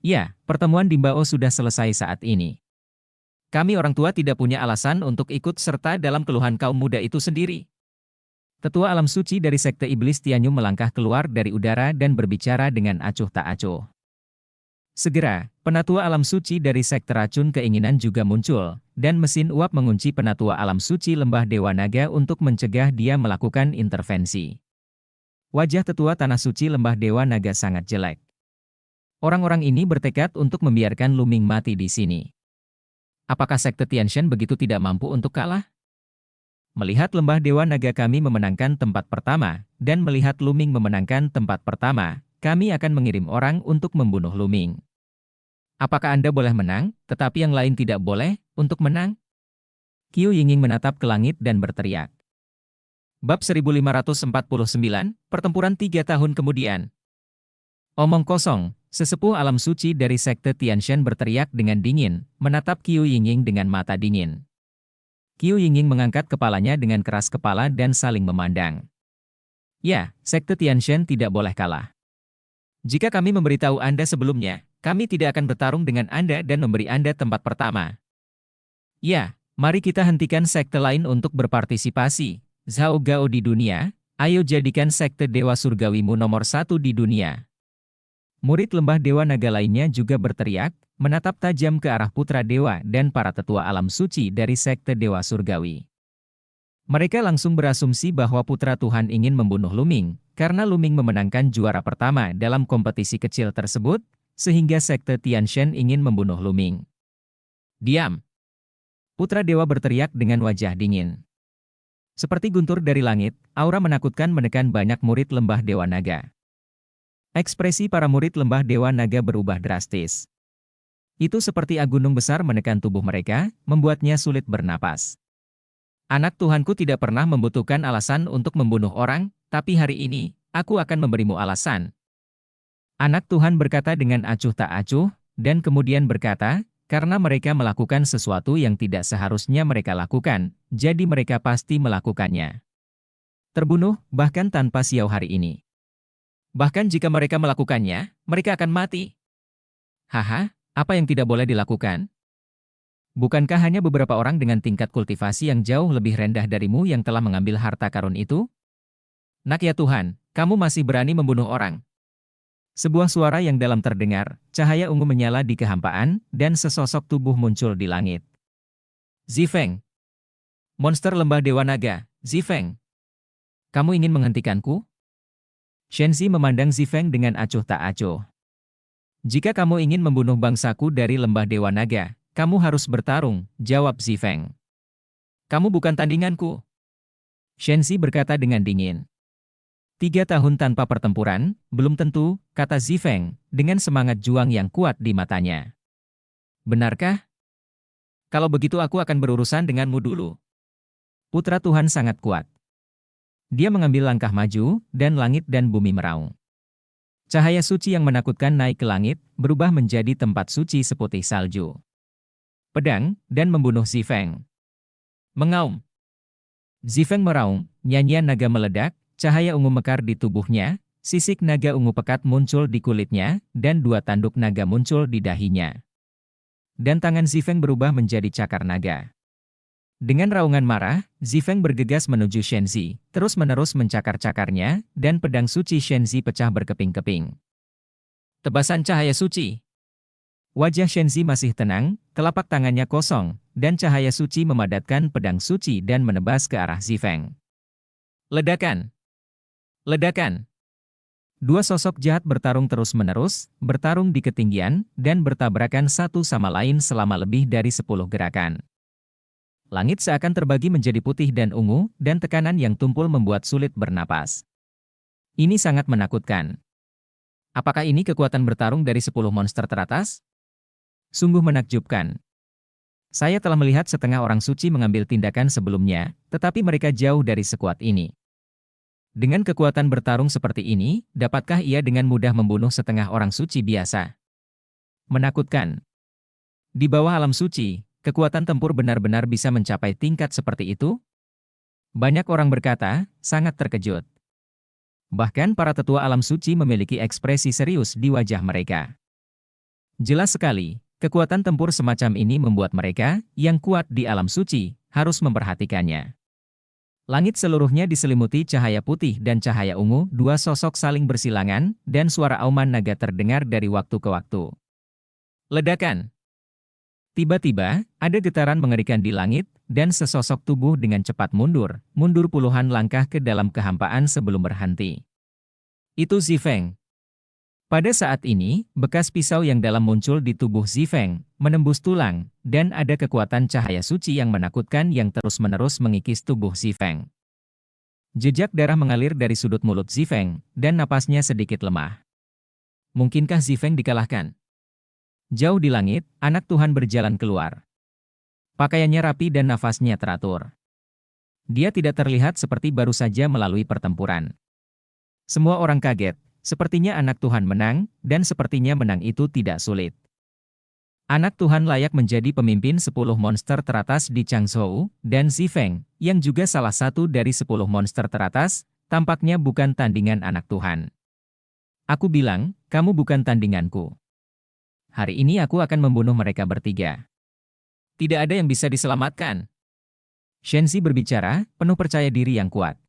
Ya, pertemuan di Mbao sudah selesai saat ini. Kami orang tua tidak punya alasan untuk ikut serta dalam keluhan kaum muda itu sendiri. Tetua alam suci dari Sekte Iblis Tianyu melangkah keluar dari udara dan berbicara dengan acuh tak acuh. Segera, penatua alam suci dari Sekte Racun Keinginan juga muncul, dan mesin uap mengunci penatua alam suci lembah Dewa Naga untuk mencegah dia melakukan intervensi. Wajah tetua tanah suci lembah Dewa Naga sangat jelek. Orang-orang ini bertekad untuk membiarkan Luming mati di sini. Apakah Sekte Tianshan begitu tidak mampu untuk kalah? Melihat lembah Dewa Naga kami memenangkan tempat pertama, dan melihat Luming memenangkan tempat pertama, kami akan mengirim orang untuk membunuh Luming. Apakah Anda boleh menang, tetapi yang lain tidak boleh, untuk menang? Qiu Yinging menatap ke langit dan berteriak. Bab 1549, Pertempuran 3 tahun kemudian. Omong kosong, sesepuh alam suci dari Sekte Tianshan berteriak dengan dingin, menatap Qiu Yinging dengan mata dingin. Qiu Yinging mengangkat kepalanya dengan keras kepala dan saling memandang. Ya, Sekte Tianshan tidak boleh kalah. Jika kami memberitahu Anda sebelumnya, kami tidak akan bertarung dengan Anda dan memberi Anda tempat pertama. Ya, mari kita hentikan sekte lain untuk berpartisipasi. Zhao Gao di dunia, ayo jadikan sekte Dewa Surgawimu nomor 1 di dunia. Murid lembah Dewa Naga lainnya juga berteriak, menatap tajam ke arah putra dewa dan para tetua alam suci dari sekte Dewa Surgawi. Mereka langsung berasumsi bahwa putra Tuhan ingin membunuh Luming, karena Luming memenangkan juara pertama dalam kompetisi kecil tersebut, sehingga Sekte Tianshan ingin membunuh Luming. Diam! Putra Dewa berteriak dengan wajah dingin. Seperti guntur dari langit, aura menakutkan menekan banyak murid lembah Dewa Naga. Ekspresi para murid lembah Dewa Naga berubah drastis. Itu seperti gunung besar menekan tubuh mereka, membuatnya sulit bernapas. Anak Tuhanku tidak pernah membutuhkan alasan untuk membunuh orang, tapi hari ini, aku akan memberimu alasan. Anak Tuhan berkata dengan acuh tak acuh, dan kemudian berkata, karena mereka melakukan sesuatu yang tidak seharusnya mereka lakukan, jadi mereka pasti melakukannya. Terbunuh, bahkan tanpa siau hari ini. Bahkan jika mereka melakukannya, mereka akan mati. Haha, apa yang tidak boleh dilakukan? Bukankah hanya beberapa orang dengan tingkat kultivasi yang jauh lebih rendah darimu yang telah mengambil harta karun itu? Nak ya Tuhan, kamu masih berani membunuh orang. Sebuah suara yang dalam terdengar, cahaya ungu menyala di kehampaan, dan sesosok tubuh muncul di langit. Zifeng. Monster lembah Dewa Naga, Zifeng. Kamu ingin menghentikanku? Shenzi memandang Zifeng dengan acuh tak acuh. Jika kamu ingin membunuh bangsaku dari lembah Dewa Naga, kamu harus bertarung, jawab Zifeng. Kamu bukan tandinganku. Shenzi berkata dengan dingin. 3 tahun tanpa pertempuran, belum tentu, kata Zifeng, dengan semangat juang yang kuat di matanya. Benarkah? Kalau begitu aku akan berurusan denganmu dulu. Putra Tuhan sangat kuat. Dia mengambil langkah maju, dan langit dan bumi meraung. Cahaya suci yang menakutkan naik ke langit, berubah menjadi tempat suci seputih salju. Pedang, dan membunuh Zifeng. Mengaum. Zifeng meraung, nyanyian naga meledak, cahaya ungu mekar di tubuhnya, sisik naga ungu pekat muncul di kulitnya, dan 2 tanduk naga muncul di dahinya. Dan tangan Zifeng berubah menjadi cakar naga. Dengan raungan marah, Zifeng bergegas menuju Shenzi, terus-menerus mencakar-cakarnya, dan pedang suci Shenzi pecah berkeping-keping. Tebasan cahaya suci. Wajah Shenzi masih tenang, telapak tangannya kosong, dan cahaya suci memadatkan pedang suci dan menebas ke arah Zifeng. Ledakan! Ledakan! 2 sosok jahat bertarung terus-menerus, bertarung di ketinggian, dan bertabrakan satu sama lain selama lebih dari 10 gerakan. Langit seakan terbagi menjadi putih dan ungu, dan tekanan yang tumpul membuat sulit bernapas. Ini sangat menakutkan. Apakah ini kekuatan bertarung dari 10 monster teratas? Sungguh menakjubkan. Saya telah melihat setengah orang suci mengambil tindakan sebelumnya, tetapi mereka jauh dari sekuat ini. Dengan kekuatan bertarung seperti ini, dapatkah ia dengan mudah membunuh setengah orang suci biasa? Menakutkan. Di bawah alam suci, kekuatan tempur benar-benar bisa mencapai tingkat seperti itu? Banyak orang berkata, sangat terkejut. Bahkan para tetua alam suci memiliki ekspresi serius di wajah mereka. Jelas sekali, kekuatan tempur semacam ini membuat mereka, yang kuat di alam suci, harus memperhatikannya. Langit seluruhnya diselimuti cahaya putih dan cahaya ungu, 2 sosok saling bersilangan, dan suara auman naga terdengar dari waktu ke waktu. Ledakan! Tiba-tiba, ada getaran mengerikan di langit, dan sesosok tubuh dengan cepat mundur puluhan langkah ke dalam kehampaan sebelum berhenti. Itu Zifeng. Pada saat ini, bekas pisau yang dalam muncul di tubuh Zifeng, menembus tulang, dan ada kekuatan cahaya suci yang menakutkan yang terus-menerus mengikis tubuh Zifeng. Jejak darah mengalir dari sudut mulut Zifeng, dan napasnya sedikit lemah. Mungkinkah Zifeng dikalahkan? Jauh di langit, anak Tuhan berjalan keluar. Pakaiannya rapi dan nafasnya teratur. Dia tidak terlihat seperti baru saja melalui pertempuran. Semua orang kaget. Sepertinya anak Tuhan menang, dan sepertinya menang itu tidak sulit. Anak Tuhan layak menjadi pemimpin 10 monster teratas di Changzhou, dan Zifeng, yang juga salah satu dari 10 monster teratas, tampaknya bukan tandingan anak Tuhan. Aku bilang, kamu bukan tandinganku. Hari ini aku akan membunuh mereka bertiga. Tidak ada yang bisa diselamatkan. Shenzi berbicara, penuh percaya diri yang kuat.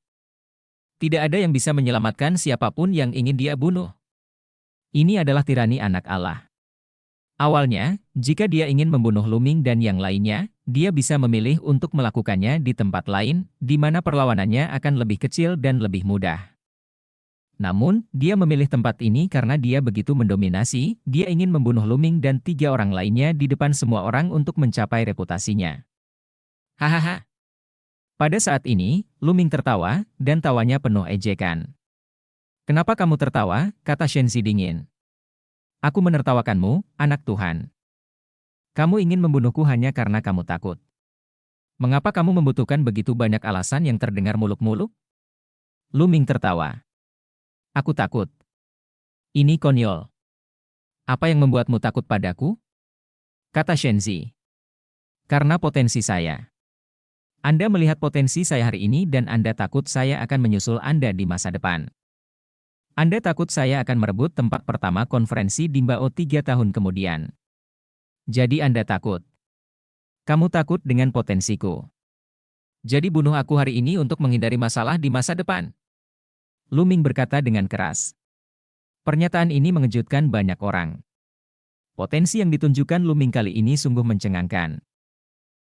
Tidak ada yang bisa menyelamatkan siapapun yang ingin dia bunuh. Ini adalah tirani anak Allah. Awalnya, jika dia ingin membunuh Luming dan yang lainnya, dia bisa memilih untuk melakukannya di tempat lain, di mana perlawanannya akan lebih kecil dan lebih mudah. Namun, dia memilih tempat ini karena dia begitu mendominasi, dia ingin membunuh Luming dan 3 orang lainnya di depan semua orang untuk mencapai reputasinya. Hahaha. Pada saat ini, Luming tertawa, dan tawanya penuh ejekan. Kenapa kamu tertawa, kata Shenzi dingin. Aku menertawakanmu, anak Tuhan. Kamu ingin membunuhku hanya karena kamu takut. Mengapa kamu membutuhkan begitu banyak alasan yang terdengar muluk-muluk? Luming tertawa. Aku takut. Ini konyol. Apa yang membuatmu takut padaku? Kata Shenzi. Karena potensi saya. Anda melihat potensi saya hari ini dan Anda takut saya akan menyusul Anda di masa depan. Anda takut saya akan merebut tempat pertama konferensi Dimbao 3 tahun kemudian. Jadi Anda takut. Kamu takut dengan potensiku. Jadi bunuh aku hari ini untuk menghindari masalah di masa depan. Lu Ming berkata dengan keras. Pernyataan ini mengejutkan banyak orang. Potensi yang ditunjukkan Lu Ming kali ini sungguh mencengangkan.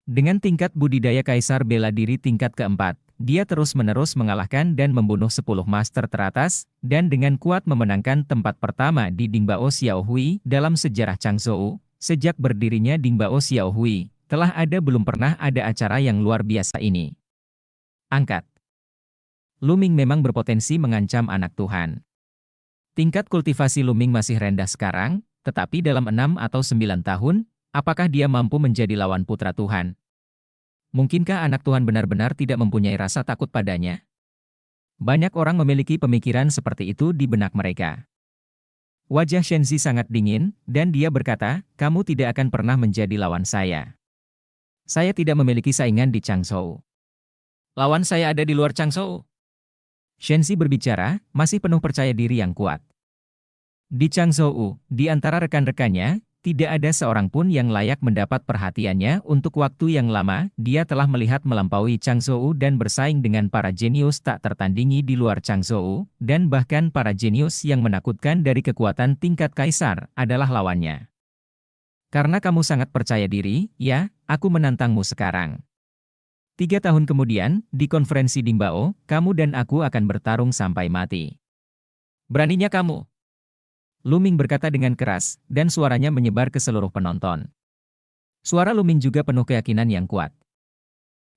Dengan tingkat budidaya kaisar bela diri tingkat keempat, dia terus-menerus mengalahkan dan membunuh 10 master teratas, dan dengan kuat memenangkan tempat pertama di Dingbao Xiaohui dalam sejarah Changzhou. Sejak berdirinya Dingbao Xiaohui, telah belum pernah ada acara yang luar biasa ini. Angkat. Lu Ming memang berpotensi mengancam anak Tuhan. Tingkat kultivasi Lu Ming masih rendah sekarang, tetapi dalam 6 atau 9 tahun, apakah dia mampu menjadi lawan putra Tuhan? Mungkinkah anak Tuhan benar-benar tidak mempunyai rasa takut padanya? Banyak orang memiliki pemikiran seperti itu di benak mereka. Wajah Shenzi sangat dingin, dan dia berkata, kamu tidak akan pernah menjadi lawan saya. Saya tidak memiliki saingan di Changzhou. Lawan saya ada di luar Changzhou. Shenzi berbicara, masih penuh percaya diri yang kuat. Di Changzhou, di antara rekan-rekannya, tidak ada seorang pun yang layak mendapat perhatiannya untuk waktu yang lama. Dia telah melihat melampaui Changzhou dan bersaing dengan para jenius tak tertandingi di luar Changzhou, dan bahkan para jenius yang menakutkan dari kekuatan tingkat kaisar adalah lawannya. Karena kamu sangat percaya diri, ya, aku menantangmu sekarang. 3 tahun kemudian, di konferensi Dingbao, kamu dan aku akan bertarung sampai mati. Beraninya kamu? Lu Ming berkata dengan keras, dan suaranya menyebar ke seluruh penonton. Suara Lu Ming juga penuh keyakinan yang kuat.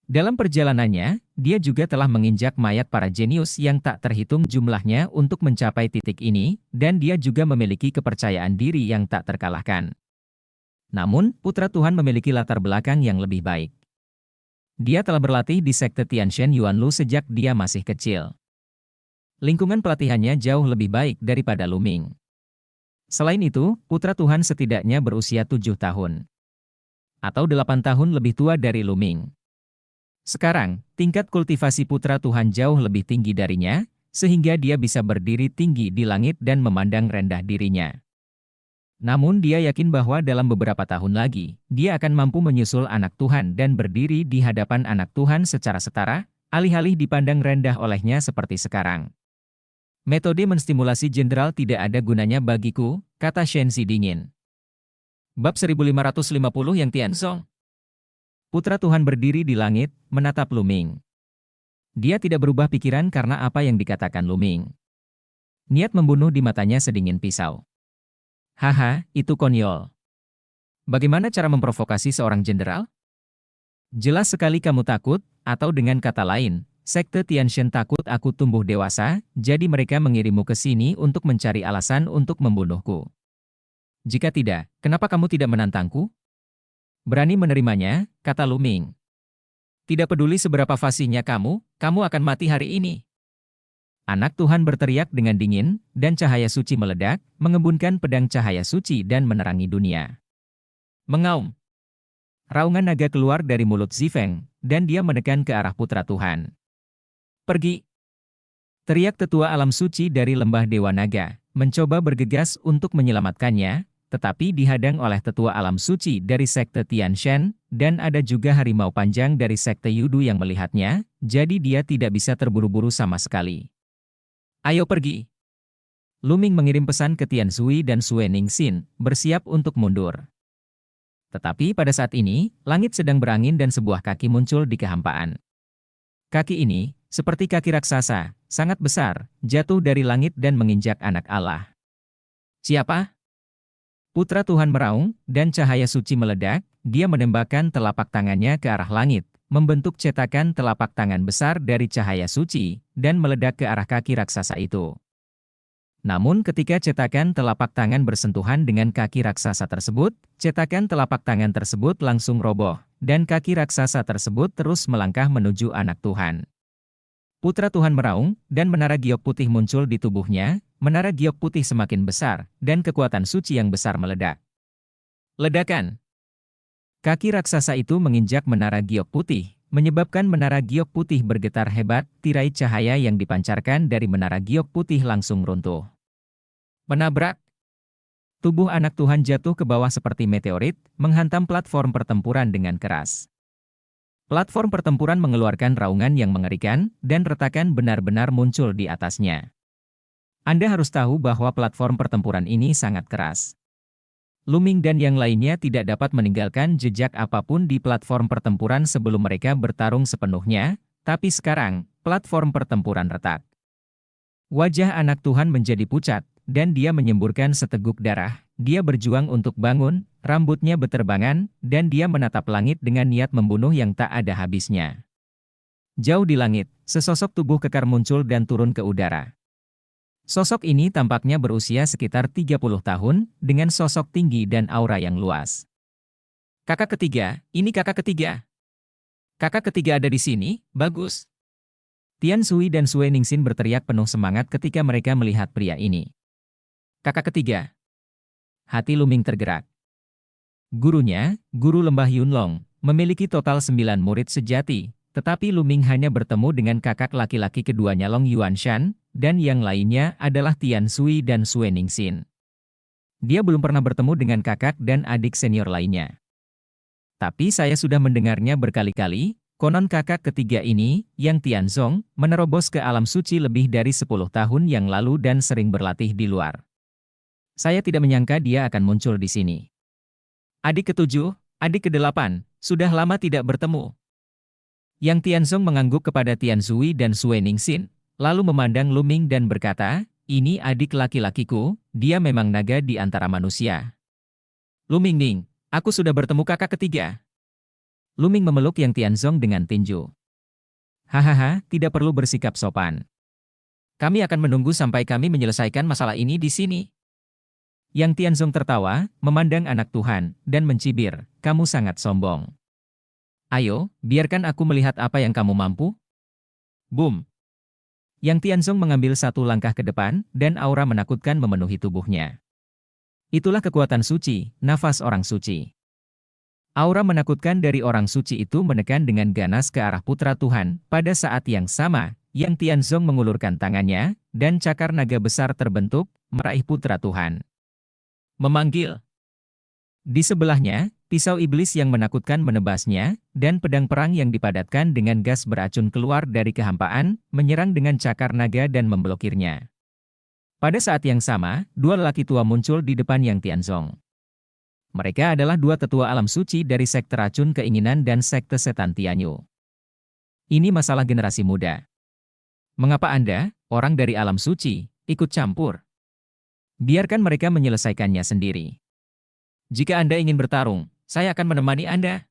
Dalam perjalanannya, dia juga telah menginjak mayat para jenius yang tak terhitung jumlahnya untuk mencapai titik ini, dan dia juga memiliki kepercayaan diri yang tak terkalahkan. Namun, putra Tuhan memiliki latar belakang yang lebih baik. Dia telah berlatih di sekte Tianshan Yuanlu sejak dia masih kecil. Lingkungan pelatihannya jauh lebih baik daripada Lu Ming. Selain itu, putra Tuhan setidaknya berusia 7 tahun. Atau 8 tahun lebih tua dari Lu Ming. Sekarang, tingkat kultivasi putra Tuhan jauh lebih tinggi darinya, sehingga dia bisa berdiri tinggi di langit dan memandang rendah dirinya. Namun dia yakin bahwa dalam beberapa tahun lagi, dia akan mampu menyusul anak Tuhan dan berdiri di hadapan anak Tuhan secara setara, alih-alih dipandang rendah olehnya seperti sekarang. Metode menstimulasi jenderal tidak ada gunanya bagiku, kata Shenzi dingin. Bab 1550 yang Tianzong. Putra Tuhan berdiri di langit, menatap Lu Ming. Dia tidak berubah pikiran karena apa yang dikatakan Lu Ming. Niat membunuh di matanya sedingin pisau. Haha, itu konyol. Bagaimana cara memprovokasi seorang jenderal? Jelas sekali kamu takut, atau dengan kata lain, sekte Tianshan takut aku tumbuh dewasa, jadi mereka mengirimmu ke sini untuk mencari alasan untuk membunuhku. Jika tidak, kenapa kamu tidak menantangku? Berani menerimanya, kata Lu Ming. Tidak peduli seberapa fasihnya kamu akan mati hari ini. Anak Tuhan berteriak dengan dingin, dan cahaya suci meledak, mengembunkan pedang cahaya suci dan menerangi dunia. Mengaum. Raungan naga keluar dari mulut Zifeng, dan dia menekan ke arah putra Tuhan. Pergi! Teriak tetua alam suci dari lembah Dewa Naga, mencoba bergegas untuk menyelamatkannya, tetapi dihadang oleh tetua alam suci dari sekte Tianshan, dan ada juga harimau panjang dari sekte Yudu yang melihatnya, jadi dia tidak bisa terburu-buru sama sekali. Ayo pergi! Lu Ming mengirim pesan ke Tian Sui dan Sue Ningxin, bersiap untuk mundur. Tetapi pada saat ini, langit sedang berangin dan sebuah kaki muncul di kehampaan. Kaki ini, seperti kaki raksasa, sangat besar, jatuh dari langit dan menginjak anak Allah. Siapa? Putra Tuhan meraung, dan cahaya suci meledak, dia menembakkan telapak tangannya ke arah langit, membentuk cetakan telapak tangan besar dari cahaya suci, dan meledak ke arah kaki raksasa itu. Namun ketika cetakan telapak tangan bersentuhan dengan kaki raksasa tersebut, cetakan telapak tangan tersebut langsung roboh, dan kaki raksasa tersebut terus melangkah menuju anak Tuhan. Putra Tuhan meraung, dan menara giok putih muncul di tubuhnya, menara giok putih semakin besar, dan kekuatan suci yang besar meledak. Ledakan! Kaki raksasa itu menginjak menara giok putih, menyebabkan menara giok putih bergetar hebat, tirai cahaya yang dipancarkan dari menara giok putih langsung runtuh. Menabrak. Tubuh anak Tuhan jatuh ke bawah seperti meteorit, menghantam platform pertempuran dengan keras. Platform pertempuran mengeluarkan raungan yang mengerikan, dan retakan benar-benar muncul di atasnya. Anda harus tahu bahwa platform pertempuran ini sangat keras. Luming dan yang lainnya tidak dapat meninggalkan jejak apapun di platform pertempuran sebelum mereka bertarung sepenuhnya, tapi sekarang, platform pertempuran retak. Wajah anak Tuhan menjadi pucat, dan dia menyemburkan seteguk darah. Dia berjuang untuk bangun, rambutnya beterbangan, dan dia menatap langit dengan niat membunuh yang tak ada habisnya. Jauh di langit, sesosok tubuh kekar muncul dan turun ke udara. Sosok ini tampaknya berusia sekitar 30 tahun, dengan sosok tinggi dan aura yang luas. Kakak ketiga, ini kakak ketiga. Kakak ketiga ada di sini, bagus. Tian Sui dan Sue Ningxin berteriak penuh semangat ketika mereka melihat pria ini. Kakak ketiga. Hati Luming tergerak. Gurunya, Guru Lembah Yunlong, memiliki total 9 murid sejati, tetapi Luming hanya bertemu dengan kakak laki-laki keduanya Long Yuanshan, dan yang lainnya adalah Tian Sui dan Sue Ningxin. Dia belum pernah bertemu dengan kakak dan adik senior lainnya. Tapi saya sudah mendengarnya berkali-kali, konon kakak ketiga ini, yang Tianzong, menerobos ke alam suci lebih dari 10 tahun yang lalu dan sering berlatih di luar. Saya tidak menyangka dia akan muncul di sini. Adik ketujuh, adik kedelapan, sudah lama tidak bertemu. Yang Tianzong mengangguk kepada Tian Sui dan Sue Ningxin, lalu memandang Luming dan berkata, ini adik laki-lakiku, dia memang naga di antara manusia. Luming Ning, aku sudah bertemu kakak ketiga. Luming memeluk Yang Tianzong dengan tinju. Hahaha, tidak perlu bersikap sopan. Kami akan menunggu sampai kami menyelesaikan masalah ini di sini. Yang Tianzong tertawa, memandang anak Tuhan, dan mencibir, kamu sangat sombong. Ayo, biarkan aku melihat apa yang kamu mampu. Boom! Yang Tianzong mengambil satu langkah ke depan, dan aura menakutkan memenuhi tubuhnya. Itulah kekuatan suci, nafas orang suci. Aura menakutkan dari orang suci itu menekan dengan ganas ke arah putra Tuhan. Pada saat yang sama, Yang Tianzong mengulurkan tangannya, dan cakar naga besar terbentuk, meraih putra Tuhan. Memanggil. Di sebelahnya, pisau iblis yang menakutkan menebasnya, dan pedang perang yang dipadatkan dengan gas beracun keluar dari kehampaan, menyerang dengan cakar naga dan memblokirnya. Pada saat yang sama, dua lelaki tua muncul di depan Yang Tianzong. Mereka adalah dua tetua alam suci dari sekte racun keinginan dan sekte setan Tianyu. Ini masalah generasi muda. Mengapa Anda, orang dari alam suci, ikut campur? Biarkan mereka menyelesaikannya sendiri. Jika Anda ingin bertarung, saya akan menemani Anda.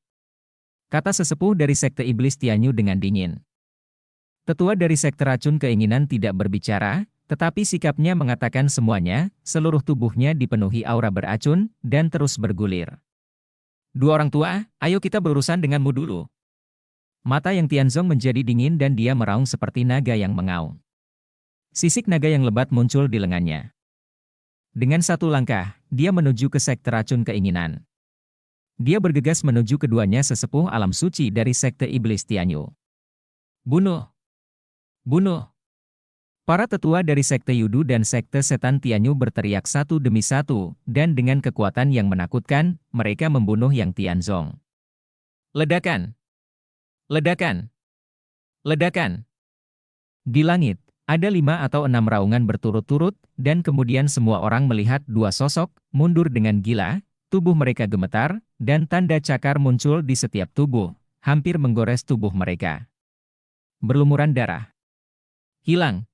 Kata sesepuh dari sekte iblis Tianyu dengan dingin. Tetua dari sekte racun keinginan tidak berbicara, tetapi sikapnya mengatakan semuanya, seluruh tubuhnya dipenuhi aura beracun, dan terus bergulir. Dua orang tua, ayo kita berurusan denganmu dulu. Mata Yang Tianzong menjadi dingin dan dia meraung seperti naga yang mengaum. Sisik naga yang lebat muncul di lengannya. Dengan satu langkah, dia menuju ke sekte racun keinginan. Dia bergegas menuju keduanya sesepuh alam suci dari sekte iblis Tianyu. Bunuh! Bunuh! Para tetua dari sekte Yudu dan sekte setan Tianyu berteriak satu demi satu, dan dengan kekuatan yang menakutkan, mereka membunuh Yang Tianzong. Ledakan! Ledakan! Ledakan! Di langit, ada 5 atau 6 raungan berturut-turut, dan kemudian semua orang melihat dua sosok, mundur dengan gila, tubuh mereka gemetar, dan tanda cakar muncul di setiap tubuh, hampir menggores tubuh mereka. Berlumuran darah. Hilang.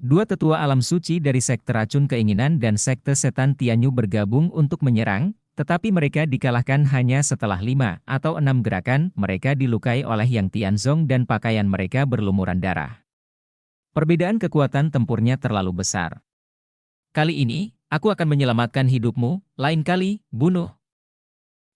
Dua tetua alam suci dari sekte racun keinginan dan sekte setan Tianyu bergabung untuk menyerang, tetapi mereka dikalahkan hanya setelah 5 atau 6 gerakan, mereka dilukai oleh Yang Tianzong dan pakaian mereka berlumuran darah. Perbedaan kekuatan tempurnya terlalu besar. Kali ini, aku akan menyelamatkan hidupmu, lain kali, bunuh.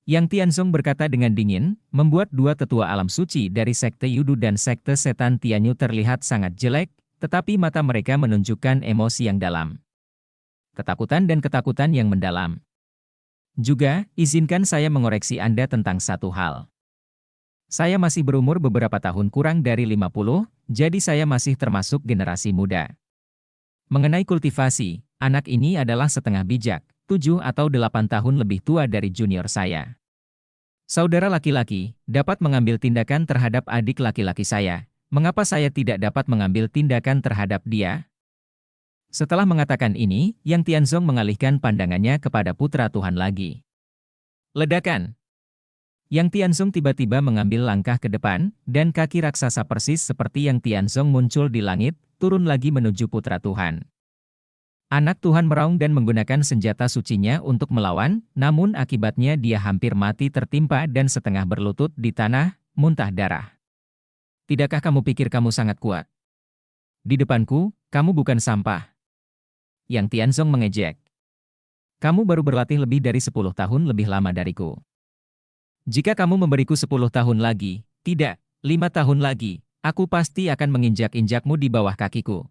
Yang Tianzong berkata dengan dingin, membuat dua tetua alam suci dari sekte Yudu dan sekte setan Tianyu terlihat sangat jelek, tetapi mata mereka menunjukkan emosi yang dalam. Ketakutan dan ketakutan yang mendalam. Juga, izinkan saya mengoreksi Anda tentang satu hal. Saya masih berumur beberapa tahun kurang dari 50, jadi saya masih termasuk generasi muda. Mengenai kultivasi, anak ini adalah setengah bijak, 7 atau 8 tahun lebih tua dari junior saya. Saudara laki-laki dapat mengambil tindakan terhadap adik laki-laki saya. Mengapa saya tidak dapat mengambil tindakan terhadap dia? Setelah mengatakan ini, Yang Tianzong mengalihkan pandangannya kepada putra Tuhan lagi. Ledakan. Yang Tianzong tiba-tiba mengambil langkah ke depan, dan kaki raksasa persis seperti Yang Tianzong muncul di langit, turun lagi menuju putra Tuhan. Anak Tuhan meraung dan menggunakan senjata sucinya untuk melawan, namun akibatnya dia hampir mati tertimpa dan setengah berlutut di tanah, muntah darah. Tidakkah kamu pikir kamu sangat kuat? Di depanku, kamu bukan sampah. Yang Tianzong mengejek. Kamu baru berlatih lebih dari 10 tahun lebih lama dariku. Jika kamu memberiku 10 tahun lagi, tidak, 5 tahun lagi, aku pasti akan menginjak-injakmu di bawah kakiku.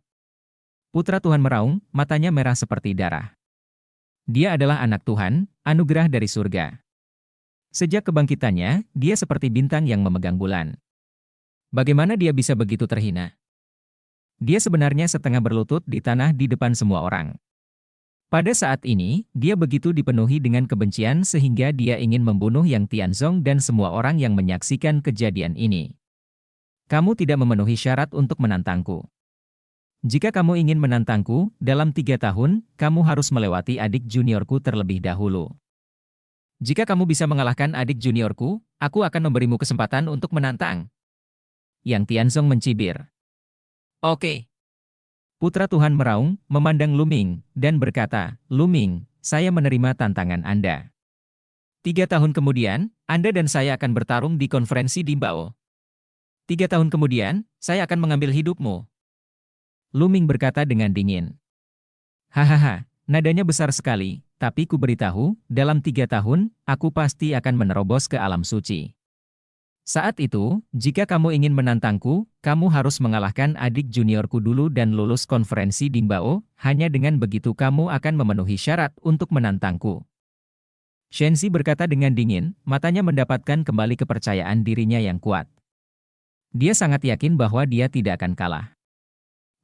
Putra Tuhan meraung, matanya merah seperti darah. Dia adalah anak Tuhan, anugerah dari surga. Sejak kebangkitannya, dia seperti bintang yang memegang bulan. Bagaimana dia bisa begitu terhina? Dia sebenarnya setengah berlutut di tanah di depan semua orang. Pada saat ini, dia begitu dipenuhi dengan kebencian sehingga dia ingin membunuh Yang Tianzong dan semua orang yang menyaksikan kejadian ini. Kamu tidak memenuhi syarat untuk menantangku. Jika kamu ingin menantangku, dalam 3 tahun, kamu harus melewati adik juniorku terlebih dahulu. Jika kamu bisa mengalahkan adik juniorku, aku akan memberimu kesempatan untuk menantang. Yang Tianzong mencibir. Oke. Putra Tuhan meraung, memandang Luming, dan berkata, Luming, saya menerima tantangan Anda. 3 tahun kemudian, Anda dan saya akan bertarung di konferensi di Bao. 3 tahun kemudian, saya akan mengambil hidupmu. Luming berkata dengan dingin. Hahaha, nadanya besar sekali, tapi ku beritahu, dalam 3 tahun, aku pasti akan menerobos ke alam suci. Saat itu, jika kamu ingin menantangku, kamu harus mengalahkan adik juniorku dulu dan lulus konferensi di Bao, hanya dengan begitu kamu akan memenuhi syarat untuk menantangku. Shenzi berkata dengan dingin, matanya mendapatkan kembali kepercayaan dirinya yang kuat. Dia sangat yakin bahwa dia tidak akan kalah.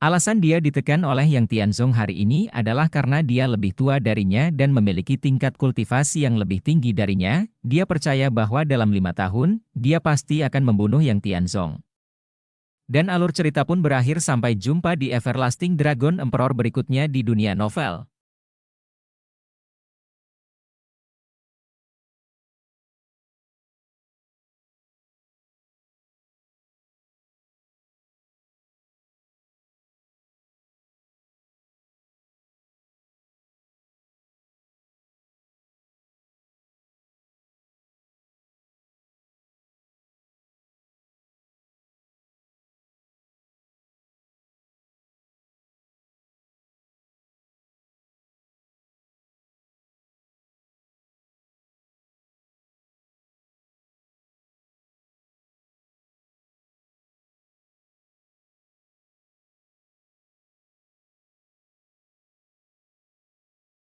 Alasan dia ditekan oleh Yang Tianzong hari ini adalah karena dia lebih tua darinya dan memiliki tingkat kultivasi yang lebih tinggi darinya. Dia percaya bahwa dalam 5 tahun, dia pasti akan membunuh Yang Tianzong. Dan alur cerita pun berakhir. Sampai jumpa di Everlasting Dragon Emperor berikutnya di dunia novel.